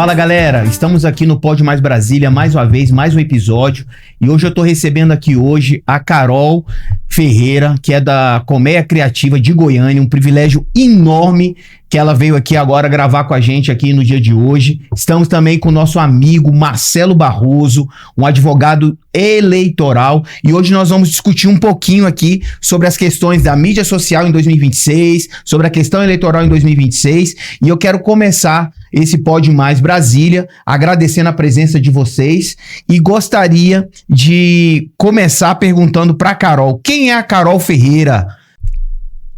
Fala galera, estamos aqui no Pode Mais Brasília, mais uma vez, mais um episódio. E hoje eu tô recebendo aqui hoje a Carol Ferreira, que é da Colmeia Criativa de Goiânia, um privilégio enorme que ela veio aqui agora gravar com a gente aqui no dia de hoje. Estamos também com o nosso amigo Marcelo Barroso, um advogado eleitoral, e hoje nós vamos discutir um pouquinho aqui sobre as questões da mídia social em 2026, sobre a questão eleitoral em 2026, e eu quero começar esse Pode Mais Brasília agradecendo a presença de vocês e gostaria de começar perguntando para Carol, quem é a Carol Ferreira?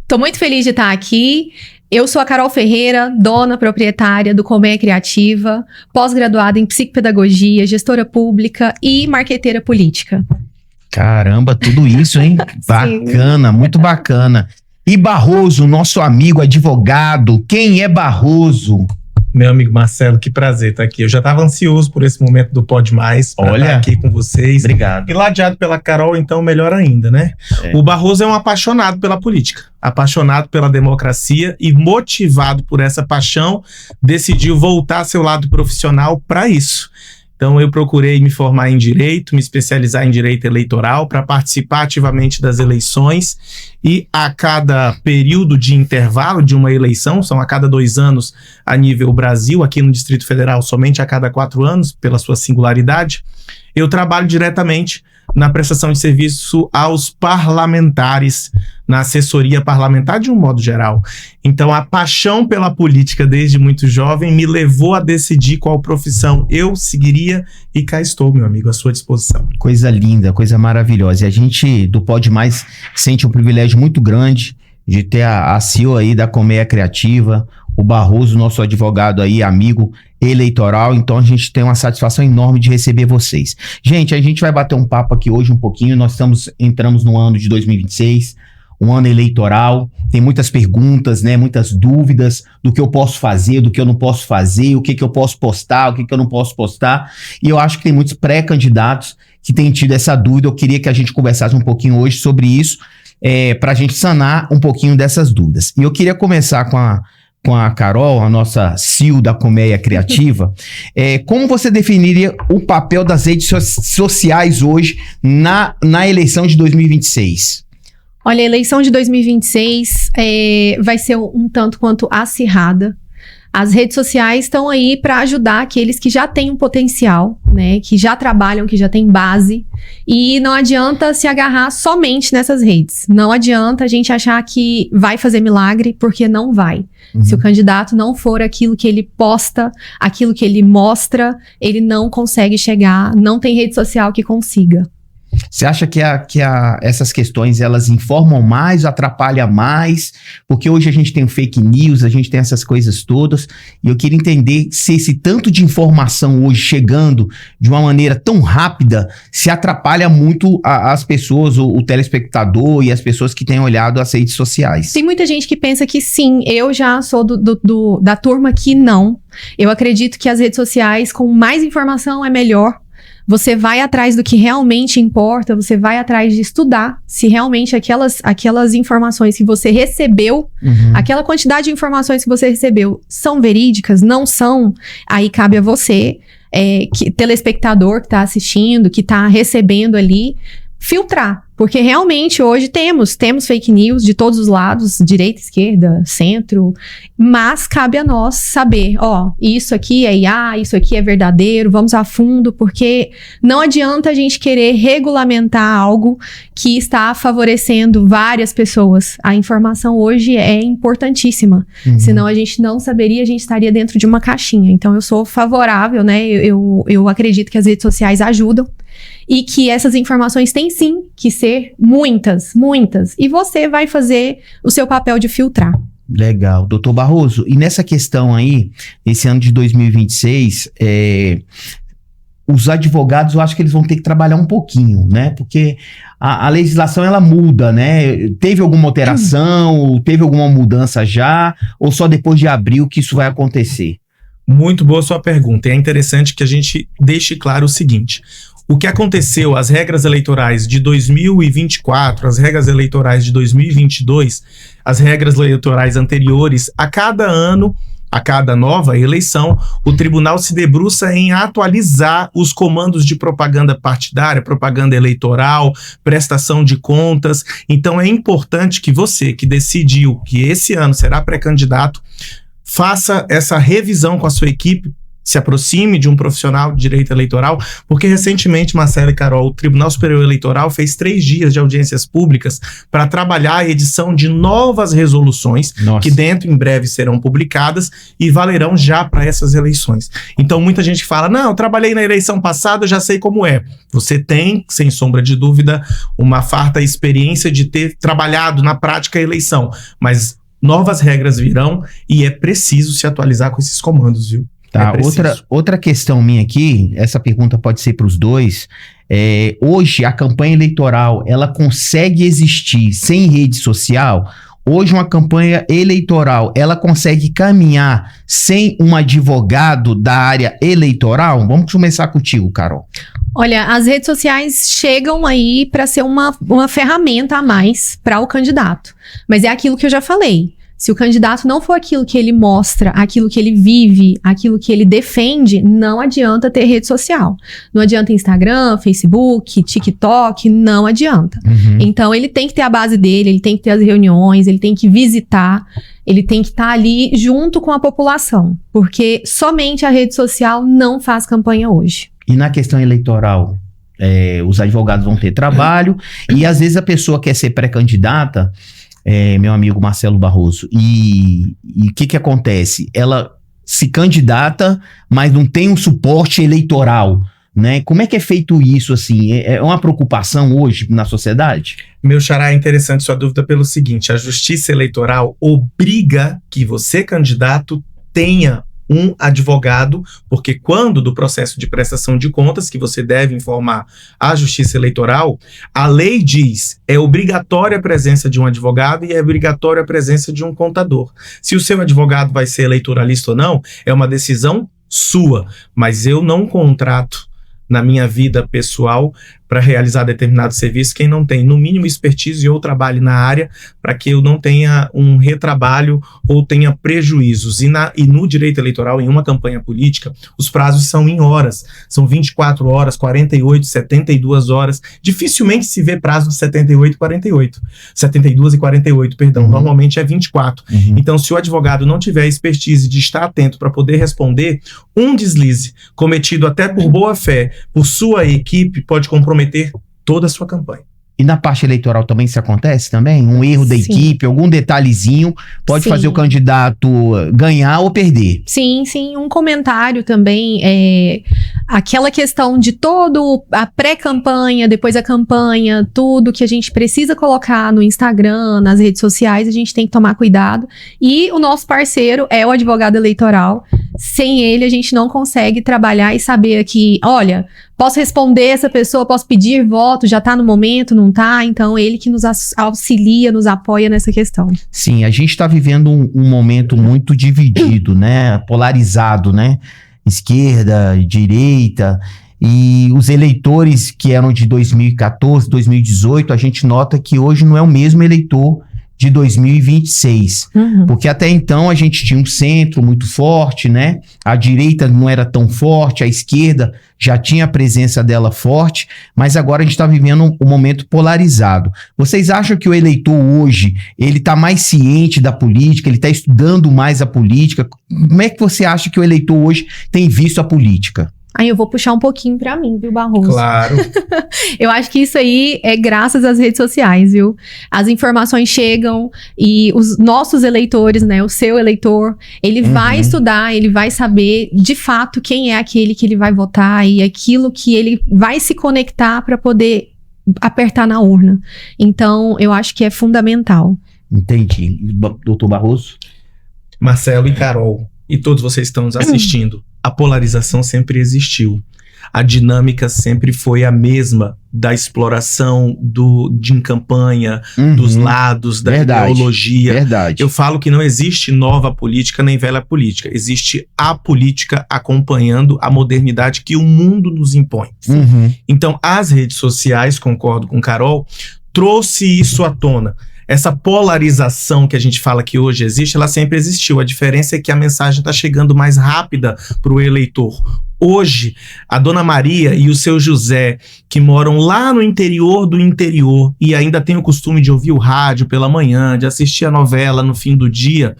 Tô muito feliz de estar aqui. Eu sou a Carol Ferreira, dona proprietária do Colmeia Criativa, pós-graduada em psicopedagogia, gestora pública e marqueteira política. Caramba, tudo isso, hein? Bacana, muito bacana. E Barroso, nosso amigo advogado, quem é Barroso? Meu amigo Marcelo, que prazer estar aqui. Eu já estava ansioso por esse momento do Pode Mais, para estar aqui com vocês. Obrigado. E ladeado pela Carol, então, melhor ainda, né? O Barroso é um apaixonado pela política, apaixonado pela democracia e motivado por essa paixão, decidiu voltar ao seu lado profissional para isso. Então, eu procurei me formar em Direito, me especializar em Direito Eleitoral para participar ativamente das eleições e a cada período de intervalo de uma eleição, são a cada 2 anos a nível Brasil, aqui no Distrito Federal somente a cada 4 anos, pela sua singularidade, eu trabalho diretamente na prestação de serviço aos parlamentares, na assessoria parlamentar de um modo geral. Então, a paixão pela política desde muito jovem me levou a decidir qual profissão eu seguiria e cá estou, meu amigo, à sua disposição. Coisa linda, coisa maravilhosa. E a gente do Pode Mais sente um privilégio muito grande de ter a CEO aí da Colmeia Criativa, o Barroso, nosso advogado aí, amigo eleitoral, então a gente tem uma satisfação enorme de receber vocês. Gente, a gente vai bater um papo aqui hoje um pouquinho, nós entramos no ano de 2026, um ano eleitoral, tem muitas perguntas, né, muitas dúvidas do que eu posso fazer, do que eu não posso fazer, o que eu posso postar, o que eu não posso postar, e eu acho que tem muitos pré-candidatos que têm tido essa dúvida. Eu queria que a gente conversasse um pouquinho hoje sobre isso, para a gente sanar um pouquinho dessas dúvidas. E eu queria começar com a Carol, a nossa CEO da Colmeia Criativa. Como você definiria o papel das redes sociais hoje na eleição de 2026? Olha, a eleição de 2026 vai ser um tanto quanto acirrada. As redes sociais estão aí para ajudar aqueles que já têm um potencial, né? Que já trabalham, que já têm base. E não adianta se agarrar somente nessas redes. Não adianta a gente achar que vai fazer milagre, porque não vai. Uhum. Se o candidato não for aquilo que ele posta, aquilo que ele mostra, ele não consegue chegar. Não tem rede social que consiga. Você acha que essas questões, elas informam mais, atrapalham mais? Porque hoje a gente tem o fake news, a gente tem essas coisas todas, e eu queria entender se esse tanto de informação hoje chegando de uma maneira tão rápida, se atrapalha muito as pessoas, o telespectador e as pessoas que têm olhado as redes sociais. Tem muita gente que pensa que sim, eu já sou da turma que não. Eu acredito que as redes sociais, com mais informação, é melhor. Você vai atrás do que realmente importa, você vai atrás de estudar se realmente aquelas informações que você recebeu, aquela quantidade de informações que você recebeu são verídicas, não são, aí cabe a você, telespectador que está assistindo, que está recebendo ali, filtrar. Porque realmente hoje temos fake news de todos os lados, direita, esquerda, centro, mas cabe a nós saber, isso aqui é IA, isso aqui é verdadeiro, vamos a fundo, porque não adianta a gente querer regulamentar algo que está favorecendo várias pessoas. A informação hoje é importantíssima, senão a gente não saberia, a gente estaria dentro de uma caixinha. Então eu sou favorável, né, eu acredito que as redes sociais ajudam, e que essas informações têm sim que ser muitas, e você vai fazer o seu papel de filtrar. Legal. Doutor Barroso, e nessa questão aí, esse ano de 2026, os advogados, eu acho que eles vão ter que trabalhar um pouquinho, né? Porque a legislação, ela muda, né? Teve alguma alteração, teve alguma mudança já, ou só depois de abril que isso vai acontecer? Muito boa sua pergunta. E é interessante que a gente deixe claro o seguinte: o que aconteceu, as regras eleitorais de 2024, as regras eleitorais de 2022, as regras eleitorais anteriores, a cada ano a cada nova eleição, o tribunal se debruça em atualizar os comandos de propaganda partidária, propaganda eleitoral, prestação de contas. Então é importante que você, que decidiu que esse ano será pré-candidato, faça essa revisão com a sua equipe, se aproxime de um profissional de direito eleitoral, porque recentemente, Marcelo e Carol, o Tribunal Superior Eleitoral fez 3 dias de audiências públicas para trabalhar a edição de novas resoluções, que dentro em breve serão publicadas e valerão já para essas eleições. Então muita gente fala, não, eu trabalhei na eleição passada, eu já sei como é. Você tem, sem sombra de dúvida, uma farta experiência de ter trabalhado na prática a eleição, mas novas regras virão e é preciso se atualizar com esses comandos, viu? Tá, outra questão minha aqui, essa pergunta pode ser para os dois, hoje a campanha eleitoral, ela consegue existir sem rede social? Hoje uma campanha eleitoral, ela consegue caminhar sem um advogado da área eleitoral? Vamos começar contigo, Carol. Olha, as redes sociais chegam aí para ser uma ferramenta a mais para o candidato, mas é aquilo que eu já falei. Se o candidato não for aquilo que ele mostra, aquilo que ele vive, aquilo que ele defende, não adianta ter rede social. Não adianta Instagram, Facebook, TikTok, não adianta. Então, ele tem que ter a base dele, ele tem que ter as reuniões, ele tem que visitar, ele tem que estar ali junto com a população. Porque somente a rede social não faz campanha hoje. E na questão eleitoral, os advogados vão ter trabalho e às vezes a pessoa quer ser pré-candidata, meu amigo Marcelo Barroso, e o que acontece? Ela se candidata, mas não tem um suporte eleitoral, né? Como é que é feito isso, assim? É uma preocupação hoje na sociedade? Meu xará, é interessante sua dúvida pelo seguinte, a Justiça Eleitoral obriga que você, candidato, tenha um advogado, porque quando do processo de prestação de contas, que você deve informar à Justiça Eleitoral, a lei diz, é obrigatória a presença de um advogado e é obrigatória a presença de um contador. Se o seu advogado vai ser eleitoralista ou não, é uma decisão sua, mas eu não contrato na minha vida pessoal para realizar determinado serviço quem não tem, no mínimo, expertise ou trabalhe na área, para que eu não tenha um retrabalho ou tenha prejuízos. E no direito eleitoral, em uma campanha política, os prazos são em horas. São 24 horas, 48, 72 horas. Dificilmente se vê prazo de 72 e 48, perdão. Normalmente é 24. Então, se o advogado não tiver expertise de estar atento para poder responder, um deslize cometido até por boa fé, por sua equipe, pode comprometer toda a sua campanha. E na parte eleitoral também isso acontece também? Um erro da equipe, algum detalhezinho pode fazer o candidato ganhar ou perder? Sim. Um comentário também, aquela questão de todo a pré-campanha, depois a campanha, tudo que a gente precisa colocar no Instagram, nas redes sociais, a gente tem que tomar cuidado. E o nosso parceiro é o advogado eleitoral. Sem ele, a gente não consegue trabalhar e saber aqui, olha, posso responder essa pessoa, posso pedir voto, já tá no momento, não tá? Então, ele que nos auxilia, nos apoia nessa questão. Sim, a gente tá vivendo um momento muito dividido, né? Polarizado, né? Esquerda, direita, e os eleitores que eram de 2014, 2018, a gente nota que hoje não é o mesmo eleitor de 2026, porque até então a gente tinha um centro muito forte, né? A direita não era tão forte, a esquerda já tinha a presença dela forte, mas agora a gente está vivendo um momento polarizado. Vocês acham que o eleitor hoje, ele está mais ciente da política, ele está estudando mais a política? Como é que você acha que o eleitor hoje tem visto a política? Aí eu vou puxar um pouquinho pra mim, viu, Barroso? Claro. Eu acho que isso aí é graças às redes sociais, viu? As informações chegam e os nossos eleitores, né, o seu eleitor, ele vai estudar, ele vai saber de fato quem é aquele que ele vai votar e aquilo que ele vai se conectar para poder apertar na urna. Então, eu acho que é fundamental. Entendi. Doutor Barroso? Marcelo e Carol, e todos vocês que estão nos assistindo, a polarização sempre existiu. A dinâmica sempre foi a mesma da exploração de campanha, dos lados, da ideologia. Verdade. Eu falo que não existe nova política nem velha política. Existe a política acompanhando a modernidade que o mundo nos impõe. Então, as redes sociais, concordo com Carol, trouxe isso à tona. essa polarização que a gente fala que hoje existe, ela sempre existiu. A diferença é que a mensagem está chegando mais rápida para o eleitor. Hoje, a Dona Maria e o seu José, que moram lá no interior do interior e ainda têm o costume de ouvir o rádio pela manhã, de assistir a novela no fim do dia,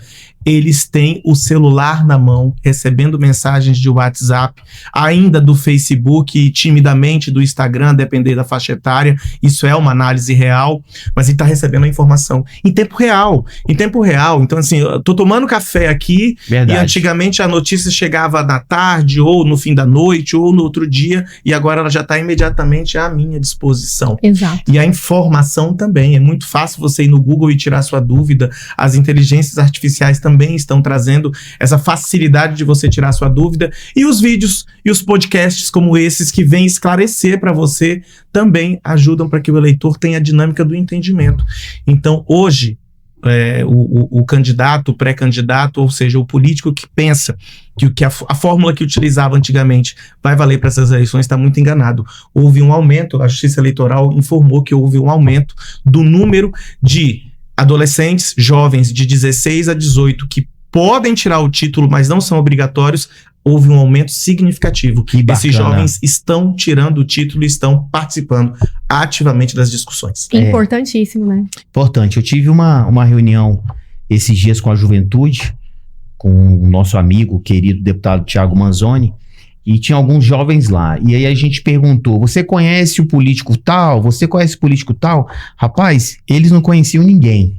eles têm o celular na mão, recebendo mensagens de WhatsApp, ainda do Facebook e timidamente do Instagram, dependendo da faixa etária. Isso é uma análise real, mas ele está recebendo a informação em tempo real. Em tempo real. Então, assim, eu tô tomando café aqui. Verdade. E antigamente a notícia chegava na tarde, ou no fim da noite, ou no outro dia, e agora ela já está imediatamente à minha disposição. Exato. E a informação também. É muito fácil você ir no Google e tirar sua dúvida. As inteligências artificiais também estão trazendo essa facilidade de você tirar sua dúvida. E os vídeos e os podcasts como esses que vêm esclarecer para você também ajudam para que o eleitor tenha a dinâmica do entendimento. Então, hoje, o candidato, o pré-candidato, ou seja, o político que pensa que a fórmula que utilizava antigamente vai valer para essas eleições está muito enganado. Houve um aumento, a Justiça Eleitoral informou que houve um aumento do número de adolescentes, jovens de 16 a 18 que podem tirar o título, mas não são obrigatórios. Houve um aumento significativo. Que bacana. Esses jovens estão tirando o título e estão participando ativamente das discussões. Importantíssimo, né? Importante. Eu tive uma reunião esses dias com a juventude, com o nosso amigo, querido deputado Thiago Manzoni, e tinha alguns jovens lá. E aí a gente perguntou, você conhece o político tal? Você conhece o político tal? Rapaz, eles não conheciam ninguém.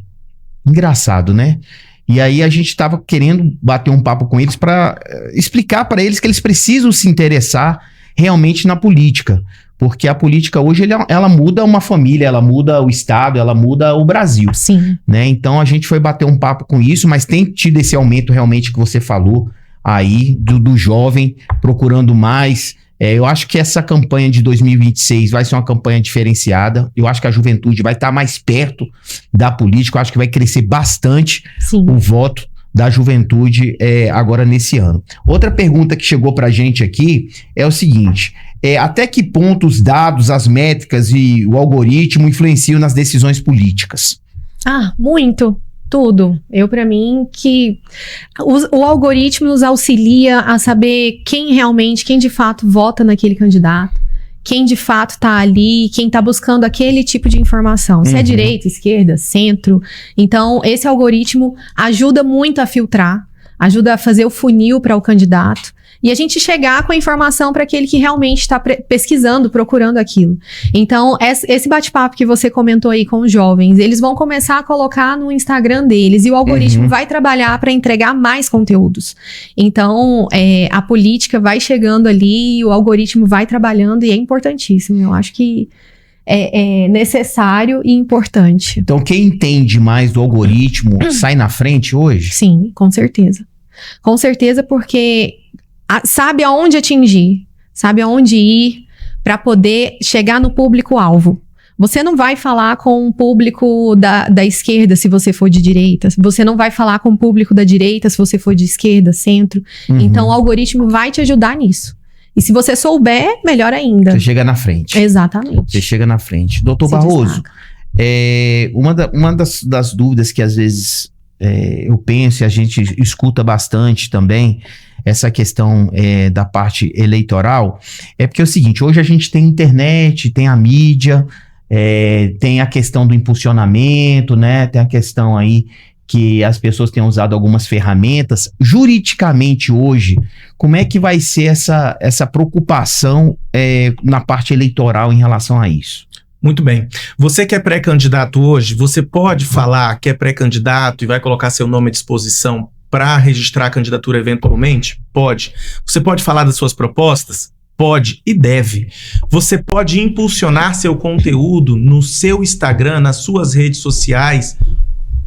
Engraçado, né? E aí a gente estava querendo bater um papo com eles para explicar para eles que eles precisam se interessar realmente na política. Porque a política hoje, ela muda uma família, ela muda o estado, ela muda o Brasil. Sim. Né? Então a gente foi bater um papo com isso, mas tem tido esse aumento realmente que você falou aí, do jovem procurando mais. Eu acho que essa campanha de 2026 vai ser uma campanha diferenciada. Eu acho que a juventude vai estar mais perto da política. Eu acho que vai crescer bastante Sim. o voto da juventude agora nesse ano. Outra pergunta que chegou pra gente aqui é o seguinte: até que ponto os dados, as métricas e o algoritmo influenciam nas decisões políticas? Muito. Tudo. Para mim, que o algoritmo nos auxilia a saber quem de fato vota naquele candidato, quem de fato está ali, quem está buscando aquele tipo de informação. Se é direita, esquerda, centro. Então, esse algoritmo ajuda muito a filtrar, ajuda a fazer o funil para o candidato. E a gente chegar com a informação para aquele que realmente está pesquisando, procurando aquilo. Então, esse bate-papo que você comentou aí com os jovens, eles vão começar a colocar no Instagram deles e o algoritmo vai trabalhar para entregar mais conteúdos. Então, a política vai chegando ali, o algoritmo vai trabalhando e é importantíssimo. Eu acho que é necessário e importante. Então, quem entende mais do algoritmo sai na frente hoje? Sim, com certeza. Com certeza, porque sabe aonde atingir, sabe aonde ir para poder chegar no público-alvo. Você não vai falar com o público da esquerda se você for de direita. Você não vai falar com o público da direita se você for de esquerda, centro. Então, o algoritmo vai te ajudar nisso. E se você souber, melhor ainda. Você chega na frente. Exatamente. Você chega na frente. Doutor Barroso, uma das dúvidas que às vezes eu penso e a gente escuta bastante também, essa questão da parte eleitoral, é porque é o seguinte: hoje a gente tem internet, tem a mídia, tem a questão do impulsionamento, né? Tem a questão aí que as pessoas têm usado algumas ferramentas. Juridicamente hoje, como é que vai ser essa preocupação na parte eleitoral em relação a isso? Muito bem. Você que é pré-candidato hoje, você pode falar que é pré-candidato e vai colocar seu nome à disposição para registrar a candidatura eventualmente? Pode. Você pode falar das suas propostas? Pode e deve. Você pode impulsionar seu conteúdo no seu Instagram, nas suas redes sociais?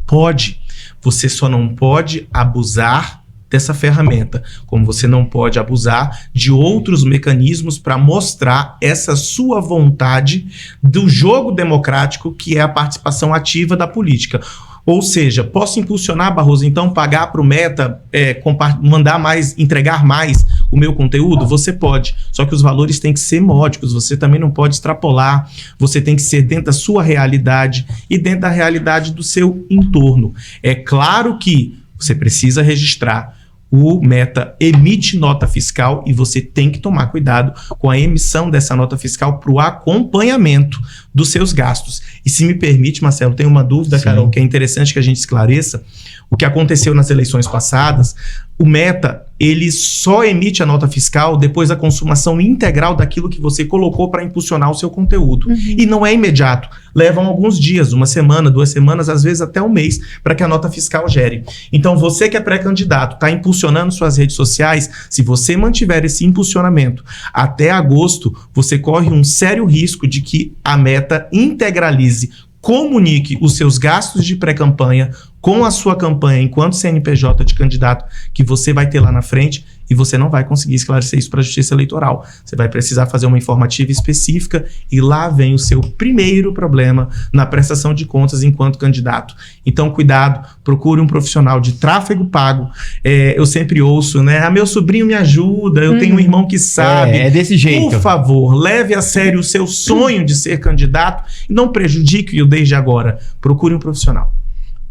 Pode. Você só não pode abusar dessa ferramenta, como você não pode abusar de outros mecanismos para mostrar essa sua vontade do jogo democrático, que é a participação ativa da política. Ou seja, posso impulsionar, Barroso, então pagar para o Meta, mandar mais, entregar mais o meu conteúdo? Você pode, só que os valores têm que ser módicos, você também não pode extrapolar, você tem que ser dentro da sua realidade e dentro da realidade do seu entorno. É claro que você precisa registrar, o Meta emite nota fiscal e você tem que tomar cuidado com a emissão dessa nota fiscal para o acompanhamento dos seus gastos. E se me permite, Marcelo, tem uma dúvida, Carol, que é interessante que a gente esclareça. O que aconteceu nas eleições passadas, o Meta, ele só emite a nota fiscal depois da consumação integral daquilo que você colocou para impulsionar o seu conteúdo. E não é imediato. Levam alguns dias, 1 semana, 2 semanas, às vezes até 1 mês, para que a nota fiscal gere. Então, você que é pré-candidato, está impulsionando suas redes sociais, se você mantiver esse impulsionamento até agosto, você corre um sério risco de que a Meta integralize, comunique os seus gastos de pré-campanha com a sua campanha enquanto CNPJ de candidato que você vai ter lá na frente, e você não vai conseguir esclarecer isso para a Justiça Eleitoral. Você vai precisar fazer uma informativa específica e lá vem o seu primeiro problema na prestação de contas enquanto candidato. Então, cuidado, procure um profissional de tráfego pago. Eu sempre ouço, né? Meu sobrinho me ajuda, eu tenho um irmão que sabe. É desse jeito. Por favor, leve a sério o seu sonho de ser candidato e não prejudique-o desde agora. Procure um profissional.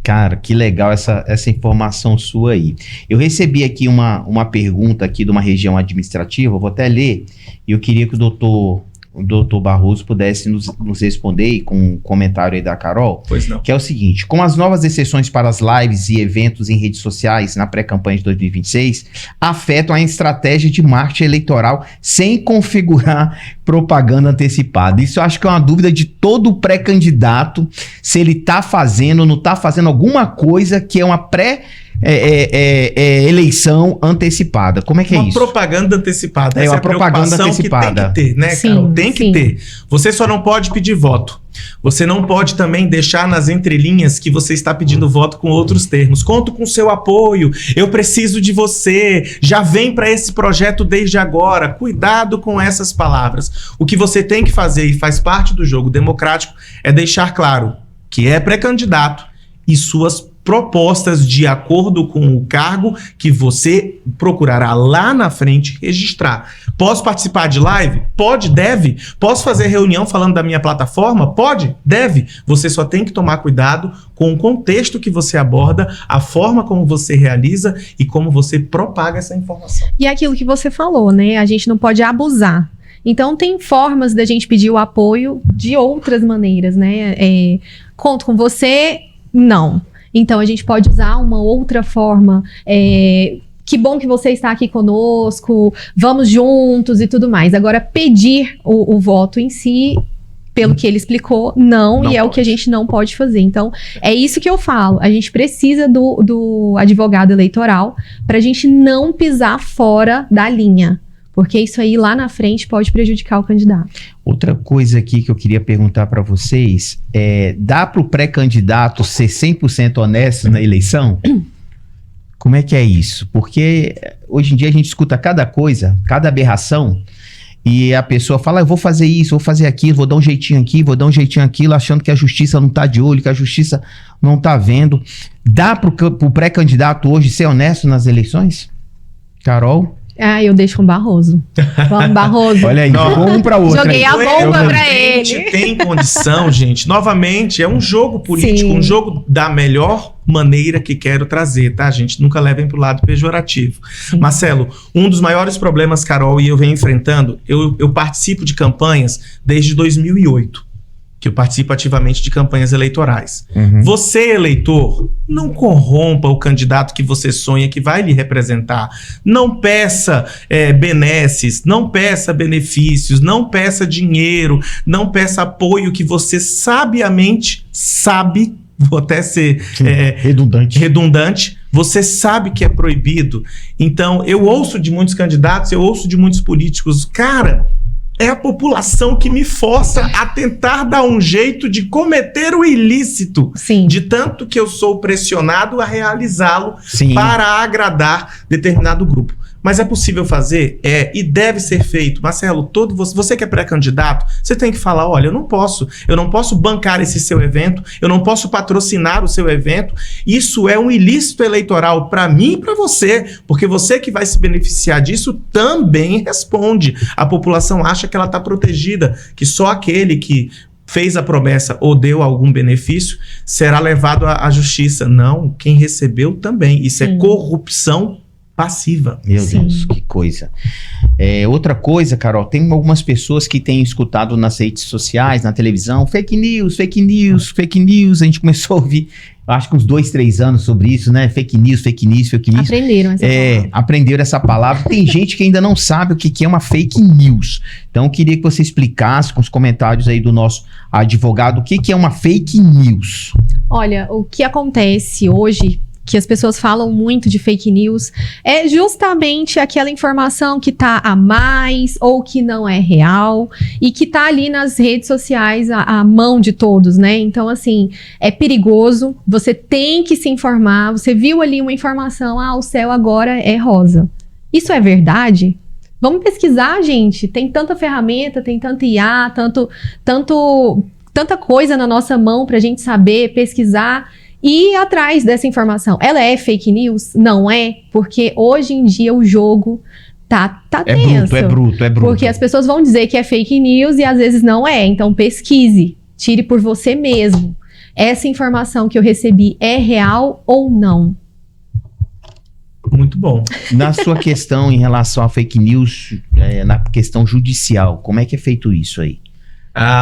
Cara, que legal essa informação sua aí. Eu recebi aqui uma pergunta aqui de uma região administrativa, eu vou até ler, e eu queria que o doutor Barroso pudesse nos responder com um comentário aí da Carol. Pois não. Que é o seguinte: com as novas exceções para as lives e eventos em redes sociais na pré-campanha de 2026, afetam a estratégia de marketing eleitoral sem configurar propaganda antecipada. Isso eu acho que é uma dúvida de todo pré-candidato, se ele está fazendo ou não está fazendo alguma coisa que é uma eleição antecipada. Como é que é isso? Uma propaganda antecipada. Essa uma propaganda antecipada. Que tem que ter, né, Carol? Tem que ter. Você só não pode pedir voto. Você não pode também deixar nas entrelinhas que você está pedindo voto com outros termos. Conto com seu apoio, eu preciso de você, já vem para esse projeto desde agora. Cuidado com essas palavras. O que você tem que fazer, e faz parte do jogo democrático, é deixar claro que é pré-candidato e suas propostas de acordo com o cargo que você procurará lá na frente registrar. Posso participar de live? Pode, deve. Posso fazer reunião falando da minha plataforma? Pode, deve. Você só tem que tomar cuidado com o contexto que você aborda, a forma como você realiza e como você propaga essa informação. E é aquilo que você falou, né? A gente não pode abusar. Então, tem formas da gente pedir o apoio de outras maneiras, né? Conto com você? Não. Então, a gente pode usar uma outra forma. Que bom que você está aqui conosco, vamos juntos e tudo mais. Agora, pedir o voto em si, pelo que ele explicou, não e é o que a gente não pode fazer. Então, é isso que eu falo. A gente precisa do advogado eleitoral para a gente não pisar fora da linha. Porque isso aí lá na frente pode prejudicar o candidato. Outra coisa aqui que eu queria perguntar para vocês dá para o pré-candidato ser 100% honesto na eleição? Como é que é isso? Porque hoje em dia a gente escuta cada coisa, cada aberração, e a pessoa fala, eu vou fazer isso, vou fazer aquilo, vou dar um jeitinho aqui, vou dar um jeitinho aquilo, achando que a justiça não tá de olho, que a justiça não tá vendo. Dá para o pré-candidato hoje ser honesto nas eleições? Carol? Eu deixo com o Barroso. Vamos, Barroso. Olha aí, jogou um pra outro. Joguei a bomba pra ele. A gente tem condição, gente. Novamente, é um jogo político, um jogo da melhor maneira que quero trazer, tá, gente? Nunca levem pro lado pejorativo. Sim. Marcelo, um dos maiores problemas, Carol, e eu venho enfrentando, eu participo de campanhas desde 2008. Que eu participo ativamente de campanhas eleitorais. Você, eleitor, não corrompa o candidato que você sonha que vai lhe representar. Não peça benesses, não peça benefícios, não peça dinheiro, não peça apoio que você sabiamente sabe, vou até ser redundante, você sabe que é proibido. Então, eu ouço de muitos candidatos, eu ouço de muitos políticos, cara, é a população que me força a tentar dar um jeito de cometer o ilícito. Sim. De tanto que eu sou pressionado a realizá-lo para agradar determinado grupo. Mas é possível fazer? E deve ser feito. Marcelo, você que é pré-candidato, você tem que falar, olha, eu não posso bancar esse seu evento, eu não posso patrocinar o seu evento. Isso é um ilícito eleitoral para mim e para você, porque você que vai se beneficiar disso também responde. A população acha que ela está protegida, que só aquele que fez a promessa ou deu algum benefício será levado à justiça. Não, quem recebeu também. Isso é corrupção passiva. Meu Deus, que coisa. Outra coisa, Carol, tem algumas pessoas que têm escutado nas redes sociais, na televisão, fake news, fake news, fake news. A gente começou a ouvir, acho que uns 2, 3 anos sobre isso, né? Fake news, fake news, fake news. Aprenderam essa palavra. Aprenderam essa palavra. Tem gente que ainda não sabe o que é uma fake news. Então, eu queria que você explicasse com os comentários aí do nosso advogado o que é uma fake news. Olha, o que acontece hoje, que as pessoas falam muito de fake news, é justamente aquela informação que tá a mais ou que não é real e que tá ali nas redes sociais à mão de todos, né? Então, assim, é perigoso, você tem que se informar. Você viu ali uma informação, o céu agora é rosa. Isso é verdade? Vamos pesquisar, gente. Tem tanta ferramenta, tem tanto IA, tanta coisa na nossa mão pra gente saber, pesquisar e ir atrás dessa informação. Ela é fake news? Não é, porque hoje em dia o jogo tá tenso. É bruto. Porque as pessoas vão dizer que é fake news e às vezes não é. Então pesquise, tire por você mesmo. Essa informação que eu recebi é real ou não? Muito bom. Na sua questão em relação a fake news, na questão judicial, como é que é feito isso aí?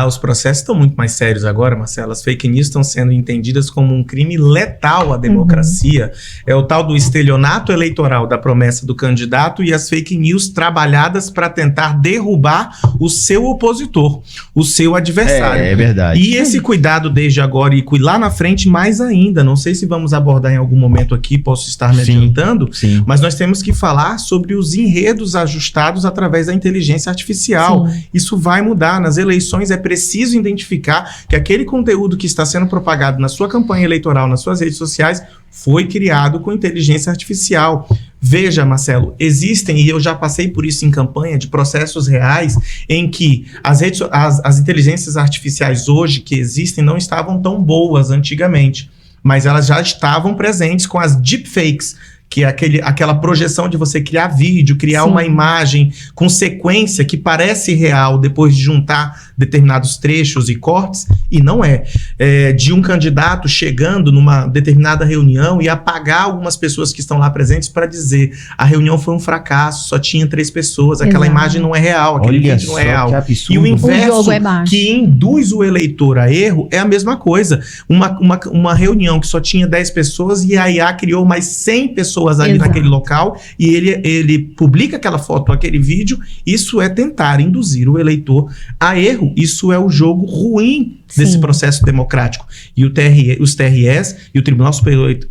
Os processos estão muito mais sérios agora, Marcelo. As fake news estão sendo entendidas como um crime letal à democracia. É o tal do estelionato eleitoral da promessa do candidato e as fake news trabalhadas para tentar derrubar o seu opositor, o seu adversário. É verdade. E esse cuidado desde agora e lá na frente mais ainda. Não sei se vamos abordar em algum momento aqui, posso estar me adiantando, mas nós temos que falar sobre os enredos ajustados através da inteligência artificial. Sim. Isso vai mudar nas eleições. É preciso identificar que aquele conteúdo que está sendo propagado na sua campanha eleitoral, nas suas redes sociais, foi criado com inteligência artificial. Veja, Marcelo, existem, e eu já passei por isso em campanha, de processos reais em que as inteligências artificiais hoje que existem não estavam tão boas antigamente, mas elas já estavam presentes com as deepfakes, que é aquela projeção de você criar vídeo, criar uma imagem com sequência que parece real depois de juntar determinados trechos e cortes, e não é. De um candidato chegando numa determinada reunião e apagar algumas pessoas que estão lá presentes para dizer a reunião foi um fracasso, só tinha 3 pessoas, aquela imagem não é real, aquele vídeo não é real. E o inverso que induz o eleitor a erro é a mesma coisa. Uma reunião que só tinha 10 pessoas e a IA criou mais 100 pessoas ali naquele local e ele publica aquela foto, aquele vídeo. Isso é tentar induzir o eleitor a erro. Isso é o jogo ruim desse processo democrático. E os TREs e o Tribunal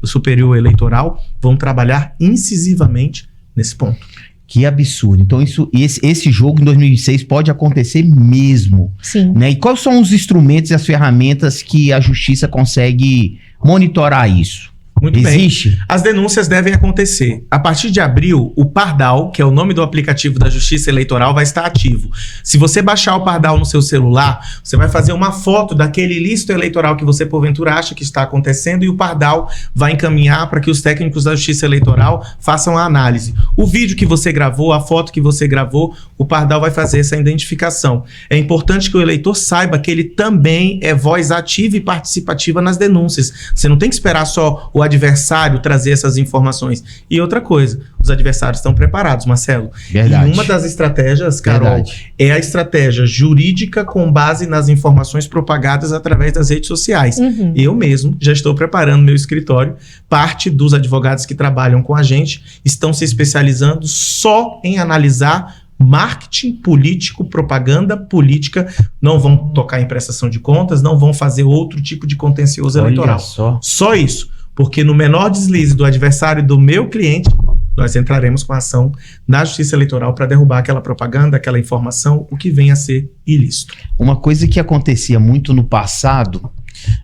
Superior Eleitoral vão trabalhar incisivamente nesse ponto. Que absurdo. Então esse jogo em 2006 pode acontecer mesmo. Sim. Né? E quais são os instrumentos e as ferramentas que a justiça consegue monitorar isso? Muito Existe? Bem. As denúncias devem acontecer. A partir de abril, o Pardal, que é o nome do aplicativo da Justiça Eleitoral, vai estar ativo. Se você baixar o Pardal no seu celular, você vai fazer uma foto daquele ilícito eleitoral que você porventura acha que está acontecendo e o Pardal vai encaminhar para que os técnicos da Justiça Eleitoral façam a análise. O vídeo que você gravou, a foto que você gravou, o Pardal vai fazer essa identificação. É importante que o eleitor saiba que ele também é voz ativa e participativa nas denúncias. Você não tem que esperar só o adversário trazer essas informações. E outra coisa, os adversários estão preparados, Marcelo. Verdade. E uma das estratégias, Carol, é a estratégia jurídica com base nas informações propagadas através das redes sociais. Eu mesmo já estou preparando meu escritório. Parte dos advogados que trabalham com a gente estão se especializando só em analisar marketing político, propaganda política, não vão tocar em prestação de contas, não vão fazer outro tipo de contencioso eleitoral. Só isso. Porque no menor deslize do adversário do meu cliente, nós entraremos com a ação na Justiça Eleitoral para derrubar aquela propaganda, aquela informação, o que vem a ser ilícito. Uma coisa que acontecia muito no passado,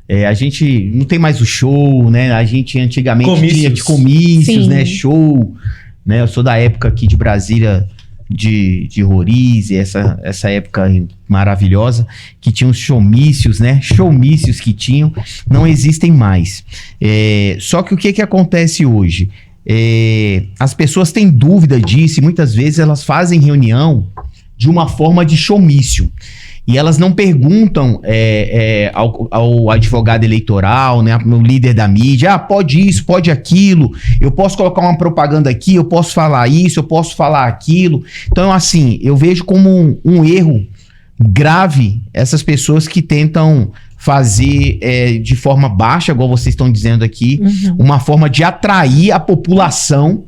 a gente não tem mais o show, né? A gente antigamente tinha de comícios, né? Show. né? Eu sou da época aqui de Brasília, de Roriz, essa época maravilhosa, que tinha os showmícios, né? Showmícios que tinham, não existem mais. Só que o que acontece hoje? As pessoas têm dúvida disso e muitas vezes elas fazem reunião de uma forma de showmício. E elas não perguntam ao advogado eleitoral, né, no líder da mídia, pode isso, pode aquilo, eu posso colocar uma propaganda aqui, eu posso falar isso, eu posso falar aquilo. Então, assim, eu vejo como um erro grave essas pessoas que tentam fazer de forma baixa, igual vocês estão dizendo aqui, uma forma de atrair a população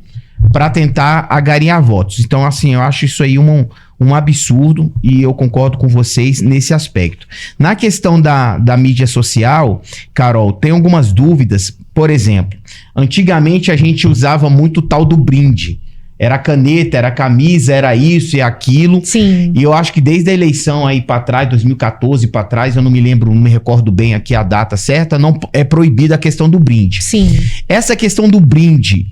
para tentar agariar votos. Então, assim, eu acho isso aí um absurdo e eu concordo com vocês nesse aspecto. Na questão da mídia social, Carol, tem algumas dúvidas. Por exemplo, antigamente a gente usava muito o tal do brinde. Era caneta, era camisa, era isso e aquilo. Sim. E eu acho que desde a eleição aí para trás, 2014 para trás, eu não me recordo bem aqui a data certa, não é proibida a questão do brinde. Sim. Essa questão do brinde,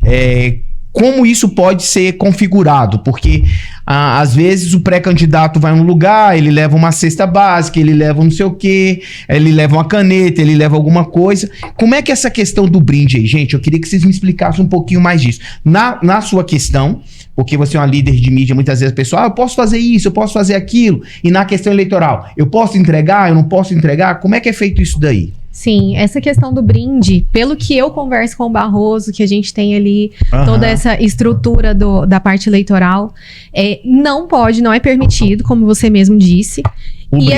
como isso pode ser configurado? Porque às vezes o pré-candidato vai num lugar, ele leva uma cesta básica, ele leva não sei o quê, ele leva uma caneta, ele leva alguma coisa. Como é que é essa questão do brinde aí, gente? Eu queria que vocês me explicassem um pouquinho mais disso. Na sua questão, porque você é uma líder de mídia, muitas vezes a pessoa, eu posso fazer isso, eu posso fazer aquilo. E na questão eleitoral, eu posso entregar, eu não posso entregar? Como é que é feito isso daí? Sim, essa questão do brinde, pelo que eu converso com o Barroso, que a gente tem ali toda essa estrutura da parte eleitoral, não é permitido, como você mesmo disse. E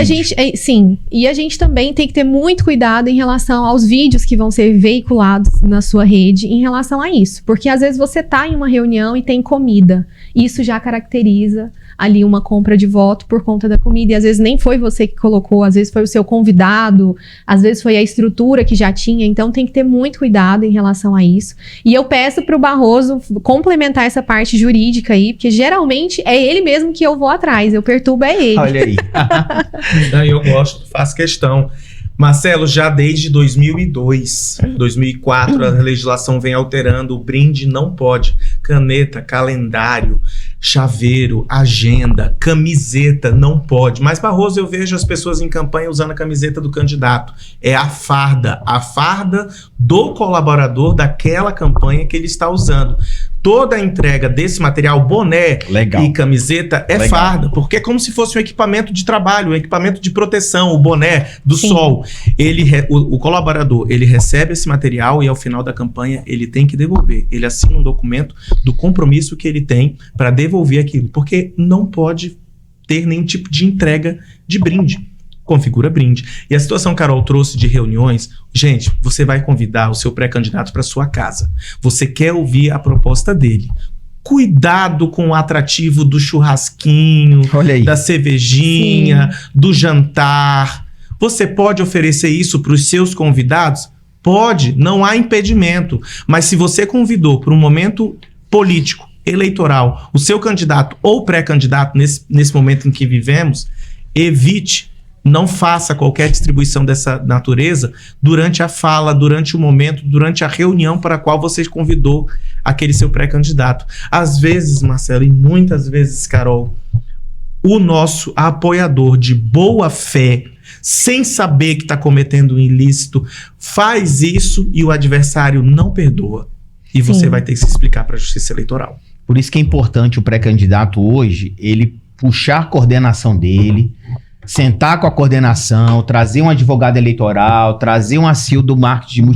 a gente também tem que ter muito cuidado em relação aos vídeos que vão ser veiculados na sua rede em relação a isso. Porque às vezes você tá em uma reunião e tem comida. Isso já caracteriza ali uma compra de voto por conta da comida. E às vezes nem foi você que colocou, às vezes foi o seu convidado, às vezes foi a estrutura que já tinha. Então tem que ter muito cuidado em relação a isso. E eu peço pro Barroso complementar essa parte jurídica aí, porque geralmente é ele mesmo que eu vou atrás. Eu perturbo ele. Olha aí. Eu gosto, faço questão. Marcelo, já desde 2002, 2004, a legislação vem alterando. O brinde não pode. Caneta, calendário, chaveiro, agenda, camiseta, não pode. Mas, Barroso, eu vejo as pessoas em campanha usando a camiseta do candidato. É a farda do colaborador daquela campanha que ele está usando. Toda a entrega desse material, boné e camiseta, é farda, porque é como se fosse um equipamento de trabalho, um equipamento de proteção, o boné do sol. O colaborador, ele recebe esse material e ao final da campanha ele tem que devolver. Ele assina um documento do compromisso que ele tem para devolver aquilo, porque não pode ter nenhum tipo de entrega de brinde. Configura brinde. E a situação que a Carol trouxe de reuniões, gente, você vai convidar o seu pré-candidato para sua casa. Você quer ouvir a proposta dele. Cuidado com o atrativo do churrasquinho, da cervejinha, do jantar. Você pode oferecer isso para os seus convidados? Pode, não há impedimento. Mas se você convidou para um momento político, eleitoral, o seu candidato ou pré-candidato nesse momento em que vivemos, evite. Não faça qualquer distribuição dessa natureza durante a fala, durante o momento, durante a reunião para a qual você convidou aquele seu pré-candidato. Às vezes, Marcelo, e muitas vezes, Carol, o nosso apoiador de boa fé, sem saber que está cometendo um ilícito, faz isso e o adversário não perdoa. E você vai ter que se explicar para a Justiça Eleitoral. Por isso que é importante o pré-candidato hoje, ele puxar a coordenação dele, sentar com a coordenação, trazer um advogado eleitoral, trazer um ACIL do marketing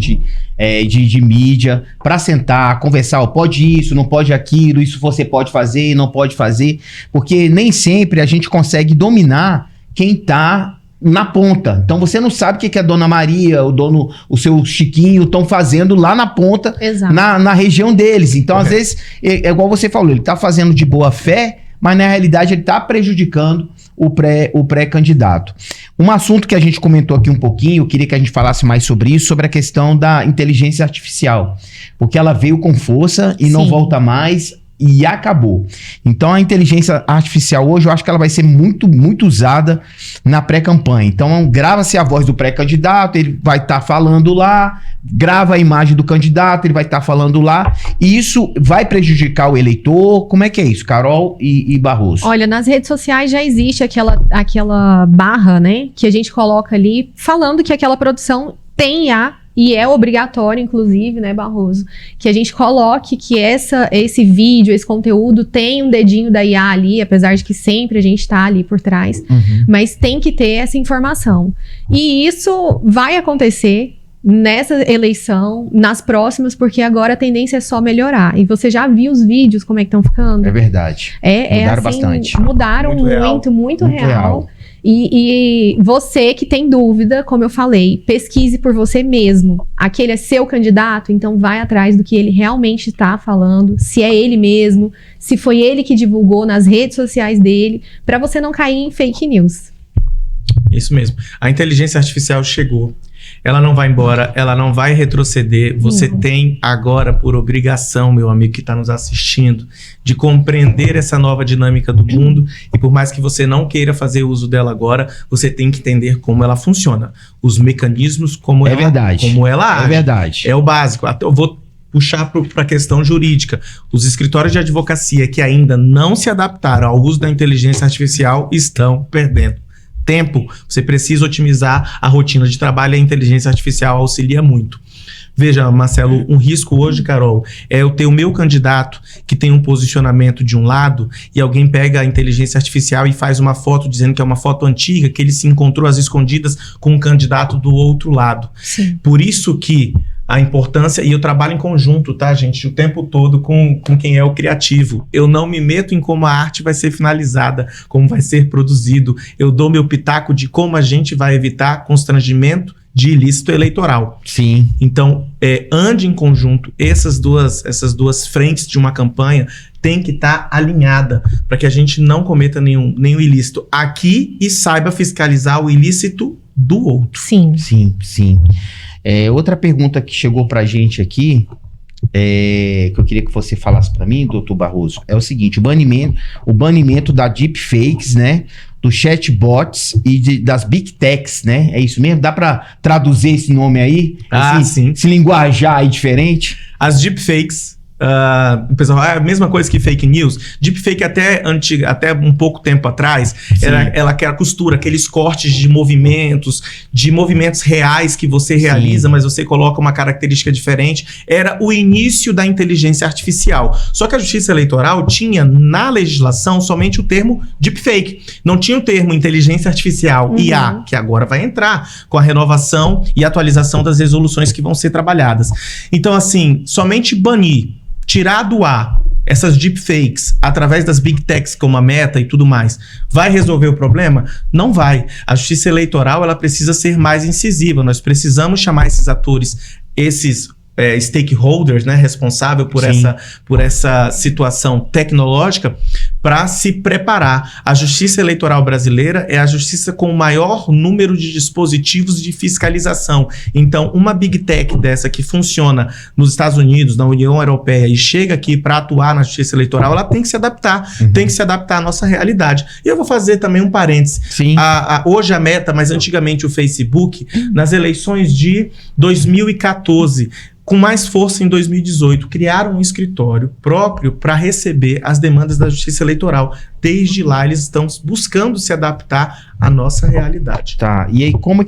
de mídia, para sentar, conversar, pode isso, não pode aquilo, isso você pode fazer, não pode fazer, porque nem sempre a gente consegue dominar quem está na ponta. Então você não sabe o que a Dona Maria, o seu Chiquinho estão fazendo lá na ponta, na região deles. Então, às vezes, é igual você falou, ele está fazendo de boa fé, mas na realidade ele está prejudicando o pré-candidato. Um assunto que a gente comentou aqui um pouquinho, eu queria que a gente falasse mais sobre isso, sobre a questão da inteligência artificial, porque ela veio com força e não volta mais. e acabou. Então a inteligência artificial hoje, eu acho que ela vai ser muito, muito usada na pré-campanha. Então grava-se a voz do pré-candidato, ele vai estar falando lá, grava a imagem do candidato, ele vai estar falando lá, e isso vai prejudicar o eleitor? Como é que é isso, Carol e Barroso? Olha, nas redes sociais já existe aquela barra, né, que a gente coloca ali, falando que aquela produção tem e é obrigatório, inclusive, né, Barroso, que a gente coloque que esse vídeo, esse conteúdo tem um dedinho da IA ali, apesar de que sempre a gente está ali por trás, mas tem que ter essa informação. E isso vai acontecer nessa eleição, nas próximas, porque agora a tendência é só melhorar. E você já viu os vídeos, como é que estão ficando? É verdade. Mudaram assim, bastante. Mudaram muito real. E você que tem dúvida, como eu falei, pesquise por você mesmo. Aquele é seu candidato, então vai atrás do que ele realmente está falando, se é ele mesmo, se foi ele que divulgou nas redes sociais dele, para você não cair em fake news. Isso mesmo. A inteligência artificial chegou. Ela não vai embora, ela não vai retroceder. Você tem agora, por obrigação, meu amigo que está nos assistindo, de compreender essa nova dinâmica do mundo. E por mais que você não queira fazer uso dela agora, você tem que entender como ela funciona. Os mecanismos, como ela age. É verdade. É o básico. Eu vou puxar para a questão jurídica. Os escritórios de advocacia que ainda não se adaptaram ao uso da inteligência artificial estão perdendo tempo. Você precisa otimizar a rotina de trabalho e a inteligência artificial auxilia muito. Veja, Marcelo, um risco hoje, Carol, é eu ter o meu candidato que tem um posicionamento de um lado e alguém pega a inteligência artificial e faz uma foto dizendo que é uma foto antiga, que ele se encontrou às escondidas com um candidato do outro lado. Sim. Por isso que a importância, e eu trabalho em conjunto, tá, gente, o tempo todo com quem é o criativo. Eu não me meto em como a arte vai ser finalizada, como vai ser produzido. Eu dou meu pitaco de como a gente vai evitar constrangimento de ilícito eleitoral. Sim. Então, ande em conjunto. Essas duas frentes de uma campanha tem que estar alinhada para que a gente não cometa nenhum ilícito aqui e saiba fiscalizar o ilícito do outro. Sim. Outra pergunta que chegou pra gente aqui, que eu queria que você falasse pra mim, doutor Barroso, é o seguinte: o banimento da deepfakes, né, dos chatbots e das big techs, né? É isso mesmo? Dá pra traduzir esse nome aí? Sim. Esse linguajar aí diferente? As deepfakes, pessoal, é a mesma coisa que fake news. Deepfake até um pouco tempo atrás, ela que era costura, aqueles cortes de movimentos reais que você realiza, mas você coloca uma característica diferente. Era o início da inteligência artificial. Só que a Justiça Eleitoral tinha na legislação somente o termo deepfake. Não tinha o termo inteligência artificial, IA, que agora vai entrar com a renovação e atualização das resoluções que vão ser trabalhadas. Então, assim, somente banir, tirar do ar essas deepfakes através das big techs como a Meta e tudo mais, vai resolver o problema? Não vai. A Justiça Eleitoral ela precisa ser mais incisiva. Nós precisamos chamar esses atores, esses stakeholders, né, responsável por essa situação tecnológica, para se preparar. A Justiça Eleitoral brasileira é a justiça com o maior número de dispositivos de fiscalização. Então, uma big tech dessa que funciona nos Estados Unidos, na União Europeia, e chega aqui para atuar na Justiça Eleitoral, ela tem que se adaptar, tem que se adaptar à nossa realidade. E eu vou fazer também um parênteses. Hoje a Meta, mas antigamente o Facebook, nas eleições de 2014, com mais força em 2018, criaram um escritório próprio para receber as demandas da Justiça Eleitoral. Desde lá, eles estão buscando se adaptar à nossa realidade. Tá, e aí como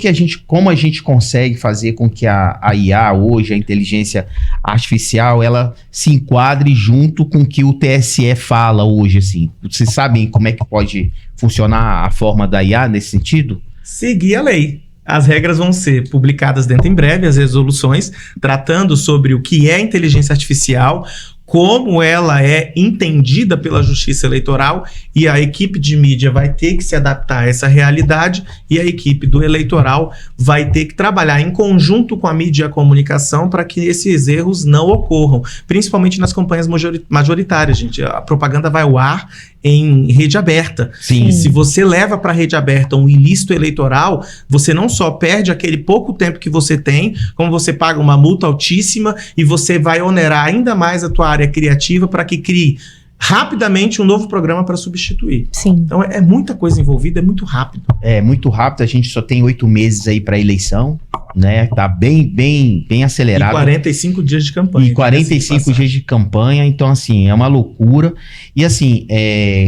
a gente consegue fazer com que a IA hoje, a inteligência artificial, ela se enquadre junto com o que o TSE fala hoje, assim? Vocês sabem como é que pode funcionar a forma da IA nesse sentido? Seguir a lei. As regras vão ser publicadas dentro em breve, as resoluções, tratando sobre o que é inteligência artificial, como ela é entendida pela Justiça Eleitoral, e a equipe de mídia vai ter que se adaptar a essa realidade, e a equipe do eleitoral vai ter que trabalhar em conjunto com a mídia e a comunicação para que esses erros não ocorram, principalmente nas campanhas majoritárias, gente. A propaganda vai ao ar em rede aberta. Sim. E se você leva para a rede aberta um ilícito eleitoral, você não só perde aquele pouco tempo que você tem, como você paga uma multa altíssima e você vai onerar ainda mais a tua área criativa para que crie rapidamente um novo programa para substituir. Sim. Então é muita coisa envolvida, é muito rápido. É muito rápido, a gente só tem 8 meses aí para eleição, né? Tá bem acelerado. E 45 dias de campanha. E 45 dias de campanha, então assim, é uma loucura. E assim,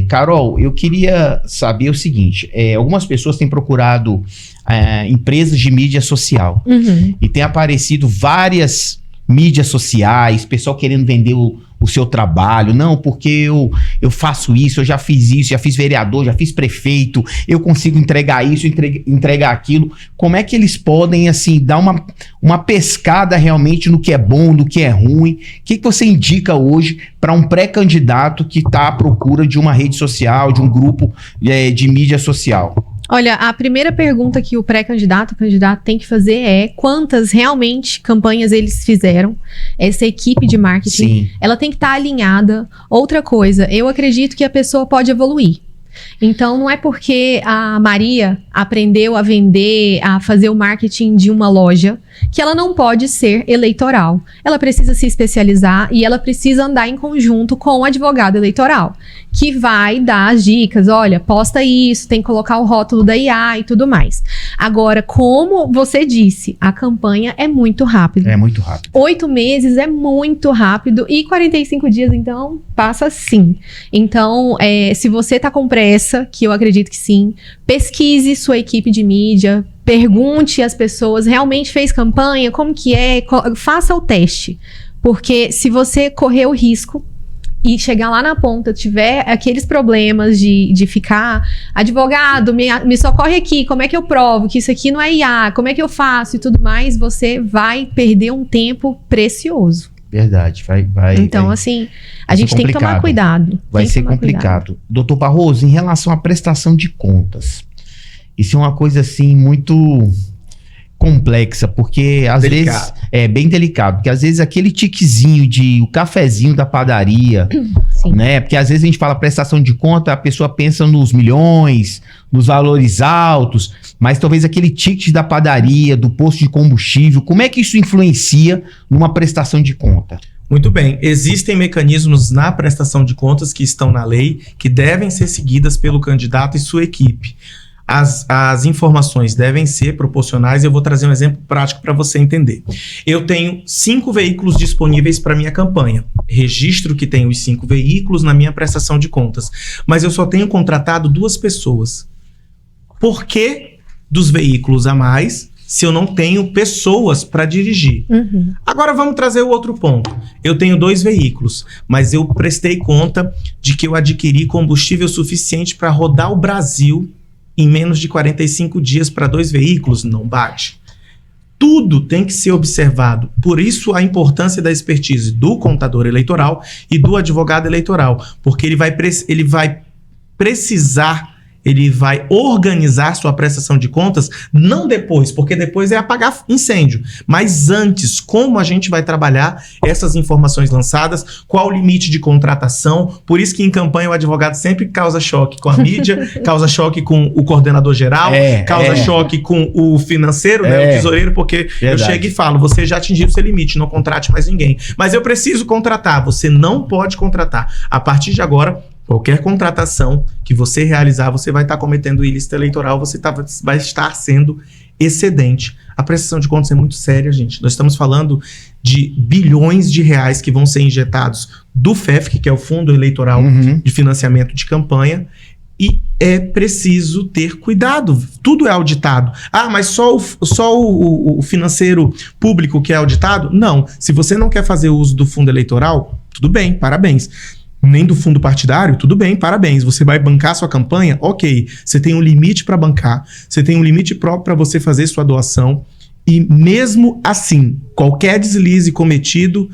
Carol, eu queria saber o seguinte, algumas pessoas têm procurado empresas de mídia social, e tem aparecido várias mídias sociais, pessoal querendo vender o seu trabalho, não, porque eu faço isso, eu já fiz isso, já fiz vereador, já fiz prefeito, eu consigo entregar isso, entregar aquilo. Como é que eles podem, assim, dar uma pescada realmente no que é bom, no que é ruim? O que você indica hoje para um pré-candidato que está à procura de uma rede social, de um grupo de mídia social? Olha, a primeira pergunta que o pré-candidato, o candidato tem que fazer é quantas realmente campanhas eles fizeram. Essa equipe de marketing, Sim. ela tem que estar alinhada. Outra coisa, eu acredito que a pessoa pode evoluir. Então, não é porque a Maria aprendeu a vender, a fazer o marketing de uma loja, que ela não pode ser eleitoral. Ela precisa se especializar e ela precisa andar em conjunto com o advogado eleitoral, que vai dar as dicas, olha, posta isso, tem que colocar o rótulo da IA e tudo mais. Agora, como você disse, a campanha é muito rápida. É muito rápido. 8 meses é muito rápido e 45 dias, então, passa sim. Então, se você tá com pressa, que eu acredito que sim, pesquise sua equipe de mídia, pergunte às pessoas, realmente fez campanha, como que é, faça o teste. Porque se você correr o risco e chegar lá na ponta, tiver aqueles problemas de ficar, advogado, me socorre aqui, como é que eu provo que isso aqui não é IA, como é que eu faço e tudo mais, você vai perder um tempo precioso. Verdade, Então, assim, a gente tem que tomar cuidado. Vai ser complicado. Doutor Barroso, em relação à prestação de contas, isso é uma coisa, assim, muito complexa, porque às vezes é bem delicado, porque às vezes aquele tiquezinho o cafezinho da padaria, Sim. né? Porque às vezes a gente fala prestação de conta, a pessoa pensa nos milhões, nos valores altos, mas talvez aquele ticket da padaria, do posto de combustível, como é que isso influencia numa prestação de conta? Muito bem, existem mecanismos na prestação de contas que estão na lei, que devem ser seguidas pelo candidato e sua equipe. As informações devem ser proporcionais. Eu vou trazer um exemplo prático para você entender. Eu tenho 5 veículos disponíveis para minha campanha. Registro que tem os 5 veículos na minha prestação de contas. Mas eu só tenho contratado 2 pessoas. Por que dos veículos a mais se eu não tenho pessoas para dirigir? Agora vamos trazer o outro ponto. Eu tenho 2 veículos, mas eu prestei conta de que eu adquiri combustível suficiente para rodar o Brasil em menos de 45 dias para 2 veículos, não bate. Tudo tem que ser observado. Por isso a importância da expertise do contador eleitoral e do advogado eleitoral, porque ele vai organizar sua prestação de contas, não depois, porque depois é apagar incêndio, mas antes, como a gente vai trabalhar essas informações lançadas, qual o limite de contratação. Por isso que em campanha o advogado sempre causa choque com a mídia, causa choque com o coordenador geral, causa choque com o financeiro, né, o tesoureiro, porque eu chego e falo, você já atingiu o seu limite, não contrate mais ninguém. Mas eu preciso contratar, você não pode contratar. A partir de agora, qualquer contratação que você realizar, você vai estar cometendo ilícito eleitoral, você vai estar sendo excedente. A prestação de contas é muito séria, gente. Nós estamos falando de bilhões de reais que vão ser injetados do FEFC, que é o Fundo Eleitoral de Financiamento de Campanha, e é preciso ter cuidado. Tudo é auditado. Ah, mas só o financeiro público que é auditado? Não. Se você não quer fazer uso do fundo eleitoral, tudo bem, parabéns. Nem do fundo partidário, tudo bem, parabéns. Você vai bancar sua campanha? Ok. Você tem um limite para bancar, você tem um limite próprio para você fazer sua doação. E mesmo assim, qualquer deslize cometido,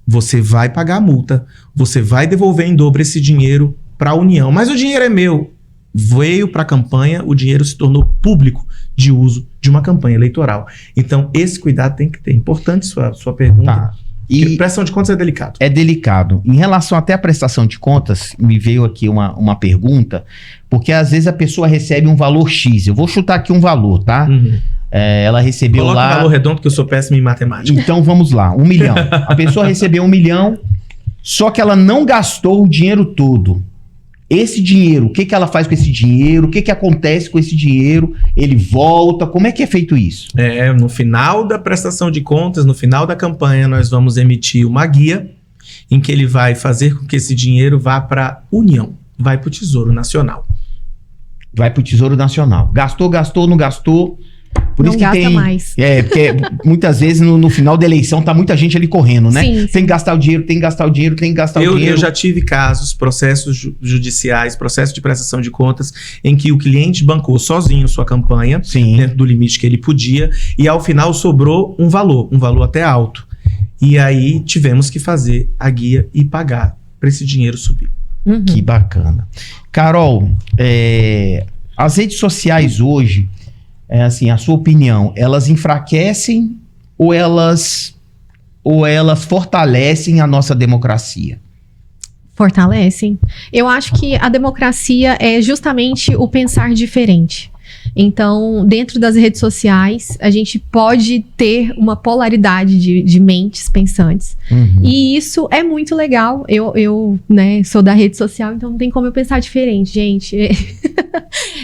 você vai pagar a multa, você vai devolver em dobro esse dinheiro para a União. Mas o dinheiro é meu. Veio para a campanha, o dinheiro se tornou público de uso de uma campanha eleitoral. Então, esse cuidado tem que ter. Importante sua pergunta. Tá. E prestação de contas é delicado. É delicado. Em relação até à prestação de contas, me veio aqui uma pergunta, porque às vezes a pessoa recebe um valor X. Eu vou chutar aqui um valor, tá? Ela recebeu Coloca lá... um valor redondo, que eu sou péssimo em matemática. Então vamos lá, 1 milhão. A pessoa recebeu 1 milhão, Só que ela não gastou o dinheiro todo. Esse dinheiro, o que que ela faz com esse dinheiro? O que que acontece com esse dinheiro? Ele volta? Como é que é feito isso? No final da prestação de contas, no final da campanha, nós vamos emitir uma guia em que ele vai fazer com que esse dinheiro vá para a União, vai para o Tesouro Nacional. Vai pro Tesouro Nacional. Gastou, não gastou. Por Não isso que gasta tem, mais. Porque muitas vezes no final da eleição tá muita gente ali correndo, né? Sim, sim. Tem que gastar o dinheiro, tem que gastar o dinheiro, tem que gastar o dinheiro. Eu já tive casos, processos judiciais, processo de prestação de contas, em que o cliente bancou sozinho sua campanha, Sim. dentro do limite que ele podia, e ao final sobrou um valor até alto. E aí tivemos que fazer a guia e pagar para esse dinheiro subir. Uhum. Que bacana. Carol, as redes sociais hoje, assim, a sua opinião, elas enfraquecem ou elas fortalecem a nossa democracia? Fortalecem. Eu acho que a democracia é justamente o pensar diferente. Então, dentro das redes sociais, a gente pode ter uma polaridade de mentes pensantes. Uhum. E isso é muito legal. Eu né, sou da rede social, então não tem como eu pensar diferente, gente.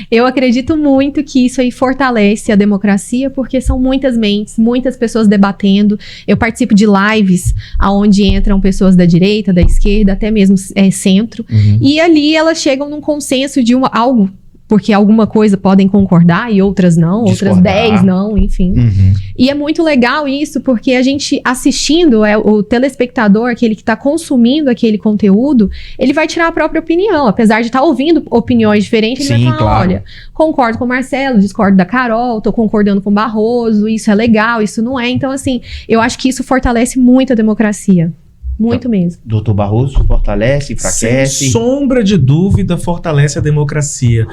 Eu acredito muito que isso aí fortalece a democracia, porque são muitas mentes, muitas pessoas debatendo. Eu participo de lives onde entram pessoas da direita, da esquerda, até mesmo centro. Uhum. E ali elas chegam num consenso de algo, porque alguma coisa podem concordar e outras não, Discordar. outras 10 não, enfim. Uhum. E é muito legal isso, porque a gente assistindo, o telespectador, aquele que está consumindo aquele conteúdo, ele vai tirar a própria opinião. Apesar de estar ouvindo opiniões diferentes, ele Sim, vai falar, claro. olha, concordo com o Marcelo, discordo da Carol, tô concordando com o Barroso, isso é legal, isso não é. Então, assim, eu acho que isso fortalece muito a democracia. Muito mesmo. Doutor Barroso, fortalece, enfraquece? Sem sombra de dúvida, fortalece a democracia.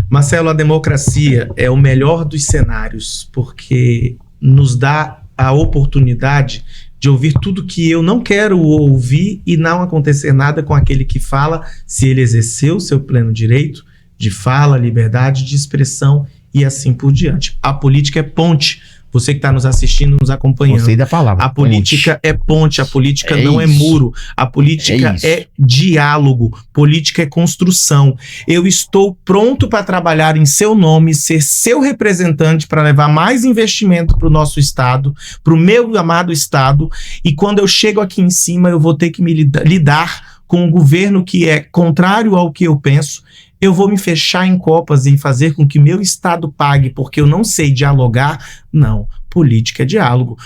Marcelo, a democracia é o melhor dos cenários, porque nos dá a oportunidade de ouvir tudo que eu não quero ouvir e não acontecer nada com aquele que fala, se ele exerceu o seu pleno direito de fala, liberdade de expressão e assim por diante. A política é ponte. Você que está nos assistindo, nos acompanhando. Gostei da palavra. A política é ponte, a política não é isso. muro, a política isso. é diálogo, política é construção. Eu estou pronto para trabalhar em seu nome, ser seu representante para levar mais investimento para o nosso estado, para o meu amado estado, e quando eu chego aqui em cima eu vou ter que me lidar com um governo que é contrário ao que eu penso. Eu vou me fechar em copas e fazer com que meu estado pague porque eu não sei dialogar? Não, política é diálogo.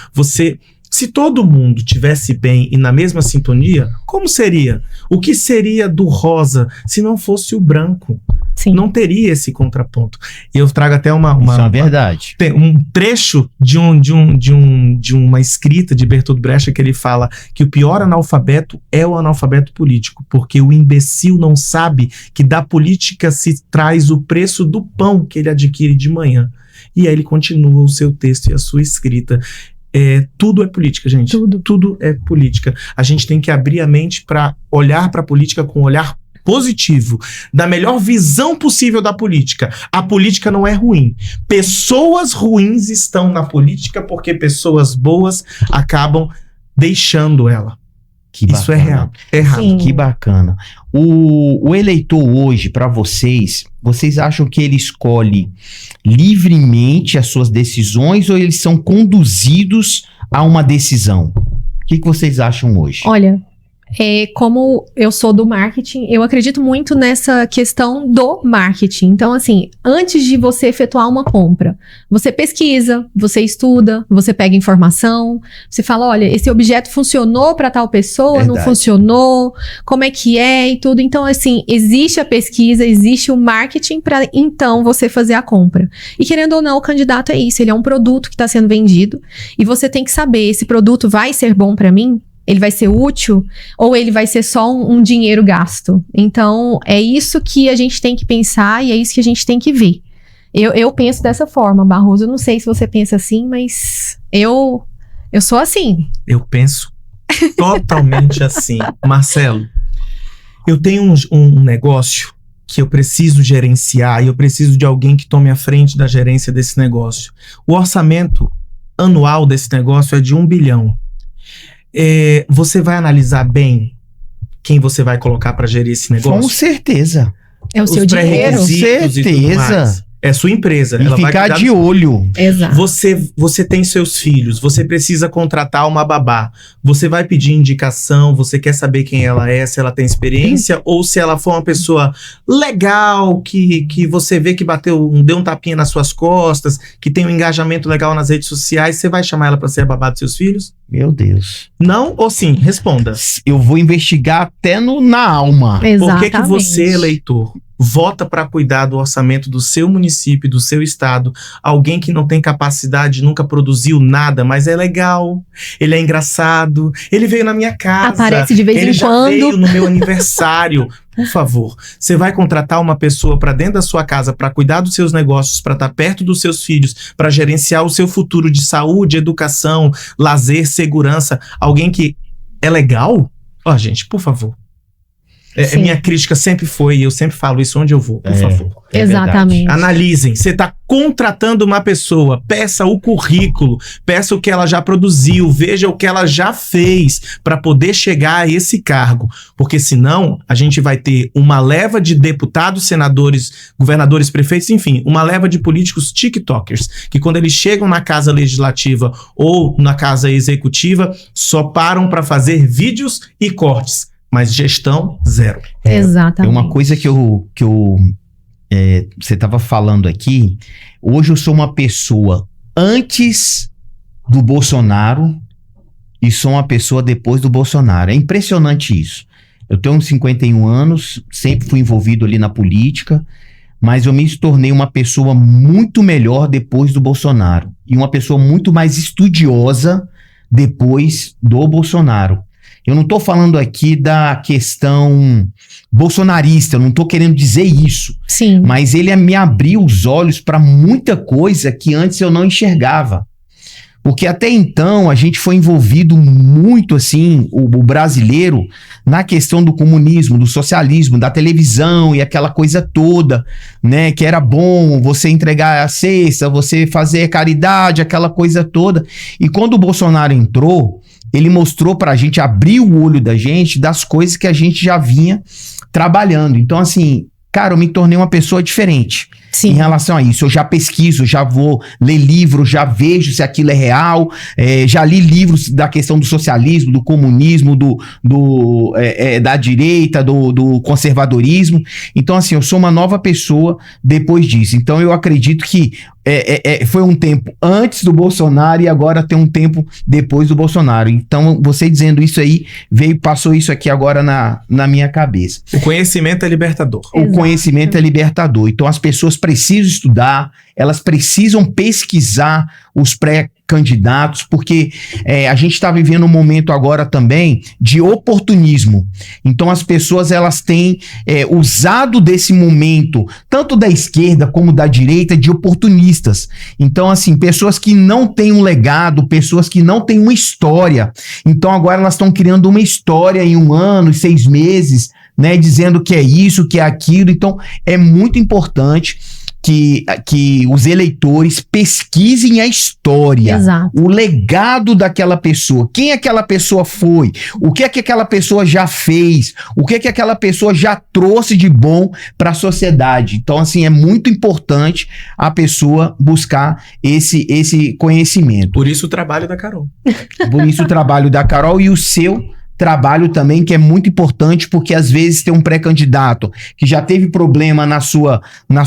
Se todo mundo tivesse bem e na mesma sintonia, como seria? O que seria do rosa se não fosse o branco? Sim. Não teria esse contraponto. E eu trago até Isso é uma verdade. tem um trecho de uma escrita de Bertolt Brecht que ele fala que o pior analfabeto é o analfabeto político, porque o imbecil não sabe que da política se traz o preço do pão que ele adquire de manhã. E aí ele continua o seu texto e a sua escrita. Tudo é política, gente. Tudo é política. A gente tem que abrir a mente para olhar para a política com um olhar positivo, da melhor visão possível da política. A política não é ruim. Pessoas ruins estão na política porque pessoas boas acabam deixando ela. Que Isso é bacana. errado. Sim. Que bacana. O eleitor hoje, para vocês acham que ele escolhe livremente as suas decisões ou eles são conduzidos a uma decisão? O que vocês acham hoje? Olha, como eu sou do marketing, eu acredito muito nessa questão do marketing. Então, assim, antes de você efetuar uma compra, você pesquisa, você estuda, você pega informação, você fala, olha, esse objeto funcionou para tal pessoa, não Verdade. funcionou, como é que é e tudo. Então, assim, existe a pesquisa, existe o marketing para então você fazer a compra. E querendo ou não, o candidato é isso, ele é um produto que está sendo vendido e você tem que saber, esse produto vai ser bom para mim? Ele vai ser útil ou ele vai ser só um dinheiro gasto? Então, é isso que a gente tem que pensar e é isso que a gente tem que ver. Eu penso dessa forma, Barroso. Eu não sei se você pensa assim, mas eu sou assim. Eu penso totalmente assim. Marcelo, eu tenho um negócio que eu preciso gerenciar e eu preciso de alguém que tome a frente da gerência desse negócio. O orçamento anual desse negócio é de 1 bilhão. Você vai analisar bem quem você vai colocar para gerir esse negócio? Com certeza. É o seu dinheiro. Com certeza. É sua empresa. E ela vai ficar cuidar de olho. Exato. Você tem seus filhos, você precisa contratar uma babá. Você vai pedir indicação, você quer saber quem ela é, se ela tem experiência, ou se ela for uma pessoa legal, que você vê que deu um tapinha nas suas costas, que tem um engajamento legal nas redes sociais, você vai chamar ela para ser a babá dos seus filhos? Meu Deus. Não ou sim? Responda. Eu vou investigar até na alma. Exatamente. Por que você, eleitor, vota para cuidar do orçamento do seu município, do seu estado, alguém que não tem capacidade, nunca produziu nada, mas é legal, ele é engraçado, ele veio na minha casa, Aparece de vez ele em já quando. veio no meu aniversário. Por favor, você vai contratar uma pessoa para dentro da sua casa para cuidar dos seus negócios, para estar perto dos seus filhos, para gerenciar o seu futuro de saúde, educação, lazer, segurança, alguém que é legal? Ó, gente, por favor. Minha crítica sempre foi, e eu sempre falo isso onde eu vou, por favor. Exatamente. Analisem, você está contratando uma pessoa, peça o currículo, peça o que ela já produziu, veja o que ela já fez para poder chegar a esse cargo, porque senão a gente vai ter uma leva de deputados, senadores, governadores, prefeitos, enfim, uma leva de políticos tiktokers, que quando eles chegam na casa legislativa ou na casa executiva, só param para fazer vídeos e cortes. Mas gestão, zero. Exatamente. Uma coisa que você estava falando aqui, hoje eu sou uma pessoa antes do Bolsonaro e sou uma pessoa depois do Bolsonaro. É impressionante isso. Eu tenho uns 51 anos, sempre fui envolvido ali na política, mas eu me tornei uma pessoa muito melhor depois do Bolsonaro. E uma pessoa muito mais estudiosa depois do Bolsonaro. Eu não estou falando aqui da questão bolsonarista, eu não estou querendo dizer isso. Sim. Mas ele me abriu os olhos para muita coisa que antes eu não enxergava. Porque até então a gente foi envolvido muito, assim, o brasileiro, na questão do comunismo, do socialismo, da televisão e aquela coisa toda, né? Que era bom você entregar a cesta, você fazer caridade, aquela coisa toda. E quando o Bolsonaro entrou, ele mostrou pra gente, abriu o olho da gente das coisas que a gente já vinha trabalhando. Então, assim, cara, eu me tornei uma pessoa diferente. Sim. Em relação a isso. Eu já pesquiso, já vou ler livros, já vejo se aquilo é real, já li livros da questão do socialismo, do comunismo, da direita, do conservadorismo. Então, assim, eu sou uma nova pessoa depois disso. Então, eu acredito que foi um tempo antes do Bolsonaro e agora tem um tempo depois do Bolsonaro. Então, você dizendo isso aí, passou isso aqui agora na minha cabeça. O conhecimento é libertador. O conhecimento é libertador. Então, as pessoas precisam estudar, elas precisam pesquisar os pré-candidatos, porque a gente está vivendo um momento agora também de oportunismo. Então, as pessoas elas têm usado desse momento, tanto da esquerda como da direita, de oportunistas. Então, assim, pessoas que não têm um legado, pessoas que não têm uma história. Então, agora elas estão criando uma história em 1 ano, 6 meses, né, dizendo que é isso, que é aquilo. Então, é muito importante que os eleitores pesquisem a história, Exato. o legado daquela pessoa, quem aquela pessoa foi, o que aquela pessoa já fez, o que aquela pessoa já trouxe de bom para a sociedade. Então, assim, é muito importante a pessoa buscar esse conhecimento. Por isso o trabalho da Carol. Por isso o trabalho da Carol e o seu trabalho também, que é muito importante, porque às vezes tem um pré-candidato que já teve problema nas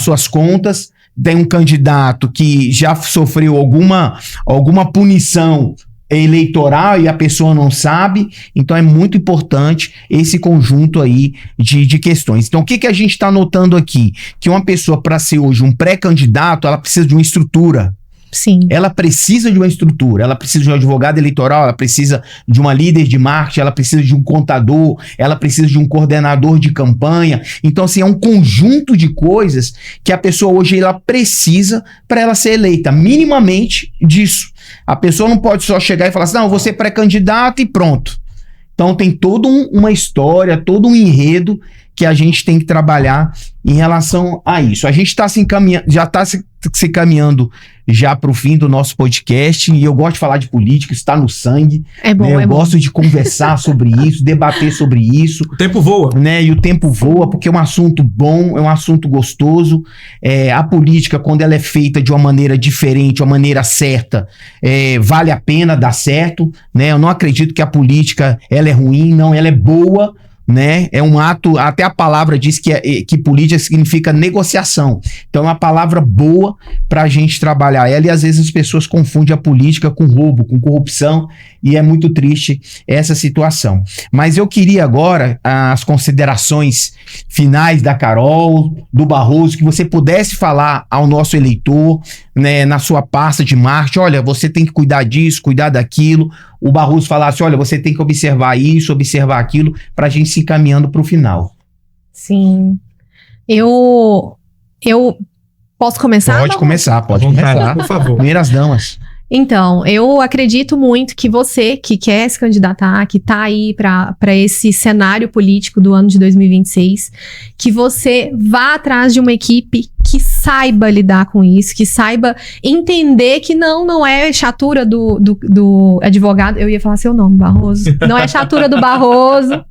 suas contas, tem um candidato que já sofreu alguma punição eleitoral e a pessoa não sabe. Então é muito importante esse conjunto aí de questões. Então o que a gente está notando aqui? Que uma pessoa, para ser hoje um pré-candidato, ela precisa de uma estrutura. Sim. Ela precisa de uma estrutura, ela precisa de um advogado eleitoral, ela precisa de uma líder de marketing, ela precisa de um contador, ela precisa de um coordenador de campanha. Então, assim, é um conjunto de coisas que a pessoa hoje ela precisa para ela ser eleita, minimamente disso. A pessoa não pode só chegar e falar assim, não, eu vou ser pré-candidato e pronto. Então tem toda uma história, todo um enredo que a gente tem que trabalhar em relação a isso. A gente está se encaminhando, já está se se caminhando já para o fim do nosso podcast, e eu gosto de falar de política, isso está no sangue. É bom, né? Eu gosto de conversar sobre isso, debater sobre isso. O tempo voa. Né? E o tempo voa, porque é um assunto bom, é um assunto gostoso. A política, quando ela é feita de uma maneira diferente, uma maneira certa, vale a pena dar certo. Né? Eu não acredito que a política ela é ruim, não, ela é boa. Né? É um ato, até a palavra diz que política significa negociação. Então é uma palavra boa para a gente trabalhar ela, e às vezes as pessoas confundem a política com roubo, com corrupção, e é muito triste essa situação. Mas eu queria agora as considerações finais da Carol, do Barroso, que você pudesse falar ao nosso eleitor, né, na sua pasta de marketing: olha, você tem que cuidar disso, cuidar daquilo. O Barroso falasse: olha, você tem que observar isso, observar aquilo, para a gente se encaminhando para o final. Sim. Eu posso começar? Pode começar, pode começar. Por favor. Primeiras damas. Então, eu acredito muito que você que quer se candidatar, que tá aí para esse cenário político do ano de 2026, que você vá atrás de uma equipe que saiba lidar com isso, que saiba entender que não é chatura do advogado. Eu ia falar seu nome, Barroso. Não é chatura do Barroso.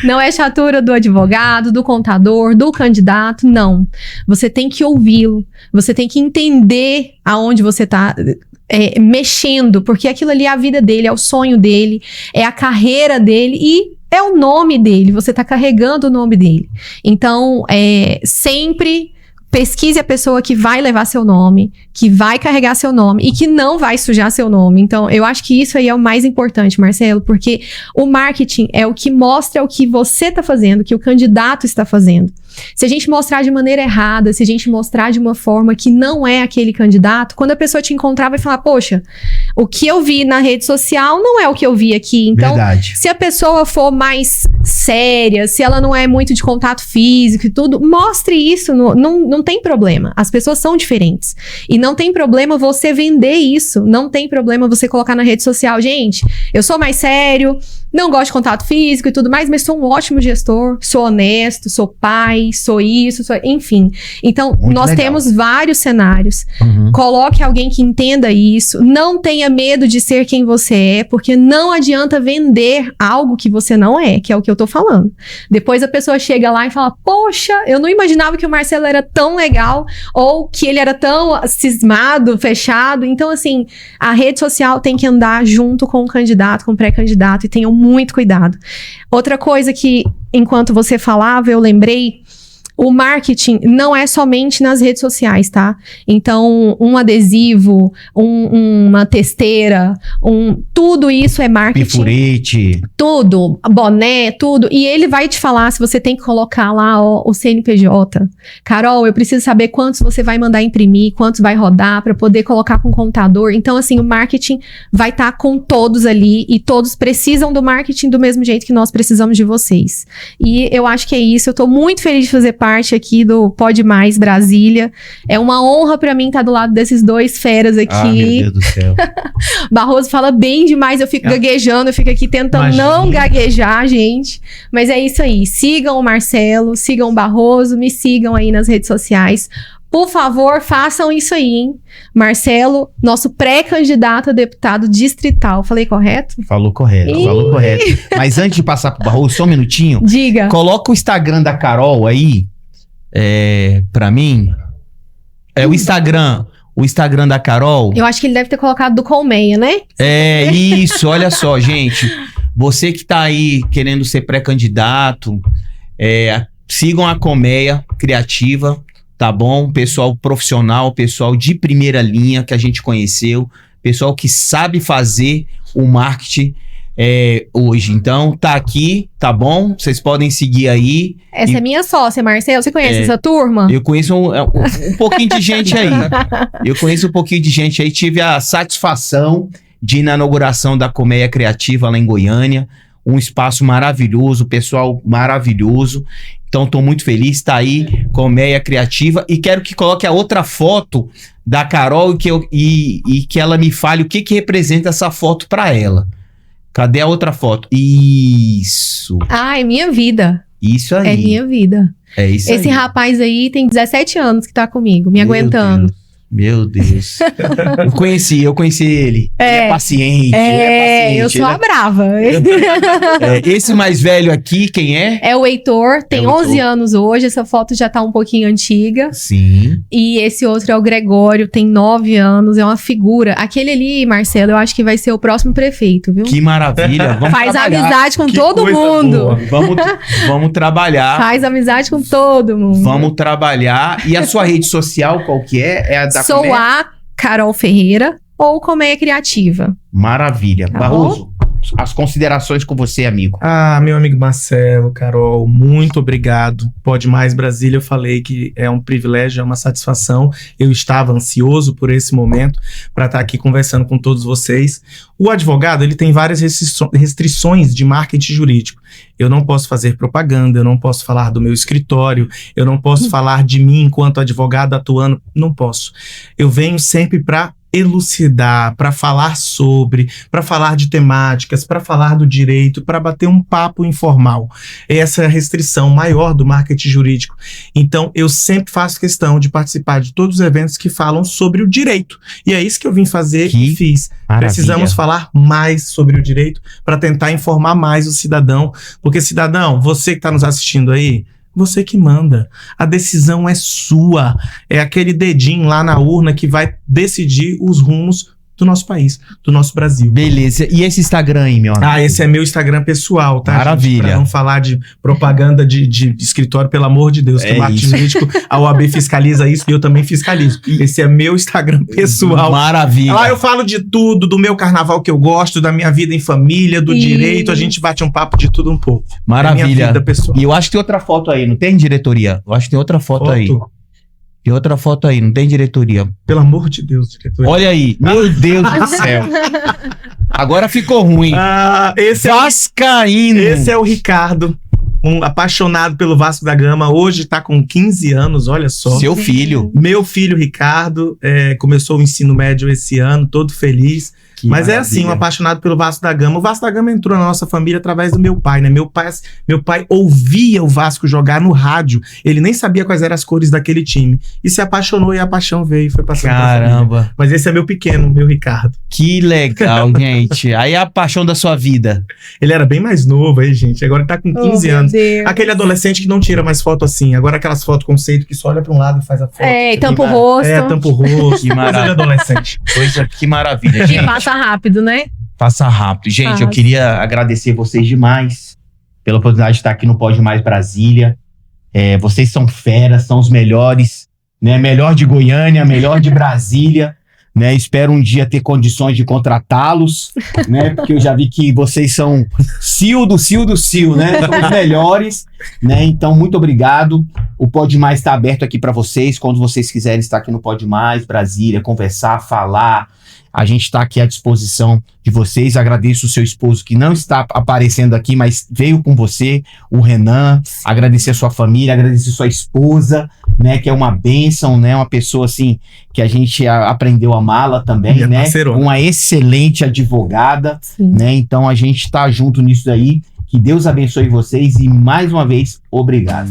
Não é chatura do advogado, do contador, do candidato, não. Você tem que ouvi-lo. Você tem que entender aonde você tá mexendo, porque aquilo ali é a vida dele, é o sonho dele, é a carreira dele e é o nome dele. Você tá carregando o nome dele. Então, sempre pesquise a pessoa que vai levar seu nome, que vai carregar seu nome e que não vai sujar seu nome. Então, eu acho que isso aí é o mais importante, Marcelo, porque o marketing é o que mostra o que você está fazendo, o que o candidato está fazendo. Se a gente mostrar de maneira errada, se a gente mostrar de uma forma que não é aquele candidato, quando a pessoa te encontrar vai falar: poxa, o que eu vi na rede social não é o que eu vi aqui. Então, verdade. Se a pessoa for mais séria, se ela não é muito de contato físico e tudo, mostre isso, não tem problema. As pessoas são diferentes. E não tem problema você vender isso, não tem problema você colocar na rede social: gente, eu sou mais sério, não gosto de contato físico e tudo mais, mas sou um ótimo gestor, sou honesto, sou pai, sou isso, enfim. Então, muito nós legal. temos vários cenários. Uhum. Coloque alguém que entenda isso. Não tenha medo de ser quem você é, porque não adianta vender algo que você não é, que é o que eu tô falando. Depois a pessoa chega lá e fala: poxa, eu não imaginava que o Marcelo era tão legal, ou que ele era tão cismado, fechado. Então, assim, a rede social tem que andar junto com o candidato, com o pré-candidato, e tenham muito cuidado. Outra coisa que, enquanto você falava, eu lembrei: o marketing não é somente nas redes sociais, tá? Então, um adesivo, uma testeira, tudo isso é marketing. Pifurete. Tudo, boné, tudo. E ele vai te falar se você tem que colocar lá o CNPJ. Carol, eu preciso saber quantos você vai mandar imprimir, quantos vai rodar para poder colocar com o contador. Então, assim, o marketing vai estar com todos ali e todos precisam do marketing do mesmo jeito que nós precisamos de vocês. E eu acho que é isso. Eu tô muito feliz de fazer parte aqui do Pode Mais Brasília. É uma honra para mim estar do lado desses dois feras aqui. Ah, meu Deus do céu. Barroso fala bem demais, eu fico gaguejando, eu fico aqui tentando não gaguejar, gente. Mas é isso aí. Sigam o Marcelo, sigam o Barroso, me sigam aí nas redes sociais. Por favor, façam isso aí, hein? Marcelo, nosso pré-candidato a deputado distrital. Falei correto? Falou correto, falou correto. Mas antes de passar pro Barroso, só um minutinho. Diga. Coloca o Instagram da Carol aí, pra mim. O Instagram da Carol. Eu acho que ele deve ter colocado do Colmeia, né? Isso, olha só, gente. Você que tá aí querendo ser pré-candidato, sigam a Colmeia Criativa, tá bom? Pessoal profissional, pessoal de primeira linha que a gente conheceu, pessoal que sabe fazer o marketing hoje. Então, tá aqui, tá bom? Vocês podem seguir aí. Essa é minha sócia, Marcelo. Você conhece essa turma? Eu conheço um pouquinho de gente aí. Tive a satisfação de ir na inauguração da Colmeia Criativa lá em Goiânia. Um espaço maravilhoso, pessoal maravilhoso. Então, tô muito feliz. Tá aí, Colmeia Criativa. E quero que coloque a outra foto da Carol e que ela me fale o que representa essa foto pra ela. Cadê a outra foto? Isso. Ah, é minha vida. Isso aí. É minha vida. É isso aí. Esse rapaz aí tem 17 anos que tá comigo, me aguentando. Meu Deus. Eu conheci ele. Ele é paciente. Eu sou a brava. Esse mais velho aqui, quem é? É o Heitor, tem É o 11 Heitor. anos hoje, essa foto já tá um pouquinho antiga. Sim. E esse outro é o Gregório, tem 9 anos, é uma figura. Aquele ali, Marcelo, eu acho que vai ser o próximo prefeito, viu? Que maravilha. Vamos Faz trabalhar. amizade com Que todo coisa mundo. boa. Vamos trabalhar. Faz amizade com todo mundo. Vamos trabalhar. E a sua rede social, qual que é? É a da Sou Colmeia? a Carol Ferreira ou Colmeia Criativa. Maravilha. Tá Barroso, as considerações com você, amigo. Ah, meu amigo Marcelo, Carol, muito obrigado. Pode Mais Brasília, eu falei que é um privilégio, é uma satisfação. Eu estava ansioso por esse momento para estar aqui conversando com todos vocês. O advogado, ele tem várias restrições de marketing jurídico. Eu não posso fazer propaganda, eu não posso falar do meu escritório, eu não posso falar de mim enquanto advogado atuando, não posso. Eu venho sempre para elucidar, para falar sobre, para falar de temáticas, para falar do direito, para bater um papo informal. Essa é a restrição maior do marketing jurídico. Então, eu sempre faço questão de participar de todos os eventos que falam sobre o direito. E é isso que eu vim fazer e fiz. Maravilha. Precisamos falar mais sobre o direito para tentar informar mais o cidadão. Porque, cidadão, você que está nos assistindo aí, você que manda. A decisão é sua. É aquele dedinho lá na urna que vai decidir os rumos do nosso país, do nosso Brasil. Beleza. E esse Instagram aí, meu amigo? Ah, esse é meu Instagram pessoal, tá? Maravilha. Para não falar de propaganda de escritório, pelo amor de Deus, que É o marketing isso. jurídico, a OAB fiscaliza isso e eu também fiscalizo. Esse é meu Instagram pessoal. Maravilha. Lá eu falo de tudo, do meu carnaval que eu gosto, da minha vida em família, do Isso. direito, a gente bate um papo de tudo um pouco. É Maravilha. minha vida pessoal. E eu acho que tem outra foto aí, não tem diretoria? Eu acho que tem outra foto aí. Tem outra foto aí, não tem diretoria. Pelo amor de Deus, diretor. Olha aí. Meu Deus do céu. Agora ficou ruim. Ah, esse Vascaíno. é o Ricardo, um apaixonado pelo Vasco da Gama. Hoje tá com 15 anos, olha só. Seu filho. Meu filho Ricardo começou o ensino médio esse ano, todo feliz. Que Mas é maravilha. assim, um apaixonado pelo Vasco da Gama. O Vasco da Gama entrou na nossa família através do meu pai, né? Meu pai ouvia o Vasco jogar no rádio. Ele nem sabia quais eram as cores daquele time. E se apaixonou e a paixão veio e foi passando pra família. Caramba. Mas esse é meu pequeno, meu Ricardo. Que legal, gente. Aí a paixão da sua vida. Ele era bem mais novo aí, gente. Agora ele tá com 15 anos. Deus. Aquele adolescente que não tira mais foto assim. Agora aquelas fotos conceito que só olha pra um lado e faz a foto. É, tampa o rosto. Tampa o rosto. Que Coisa de maravilha. adolescente. Coisa, que maravilha, E gente. passa rápido, né? Passa rápido. Gente, Passa. eu queria agradecer vocês demais pela oportunidade de estar aqui no Pode Mais Brasília. Vocês são feras, são os melhores, né? Melhor de Goiânia, melhor de Brasília, né? Espero um dia ter condições de contratá-los, né? Porque eu já vi que vocês são cio, né? São os melhores, né? Então, muito obrigado. O Pode Mais está aberto aqui para vocês. Quando vocês quiserem estar aqui no Pode Mais Brasília, conversar, falar, a gente está aqui à disposição de vocês. Agradeço o seu esposo que não está aparecendo aqui, mas veio com você, o Renan. Agradecer a sua família, agradecer a sua esposa, né? Que é uma bênção, né? Uma pessoa assim que a gente aprendeu a amá-la também, Minha né? parceirona. Uma excelente advogada, Sim. né? Então a gente está junto nisso daí. Que Deus abençoe vocês e mais uma vez, obrigado.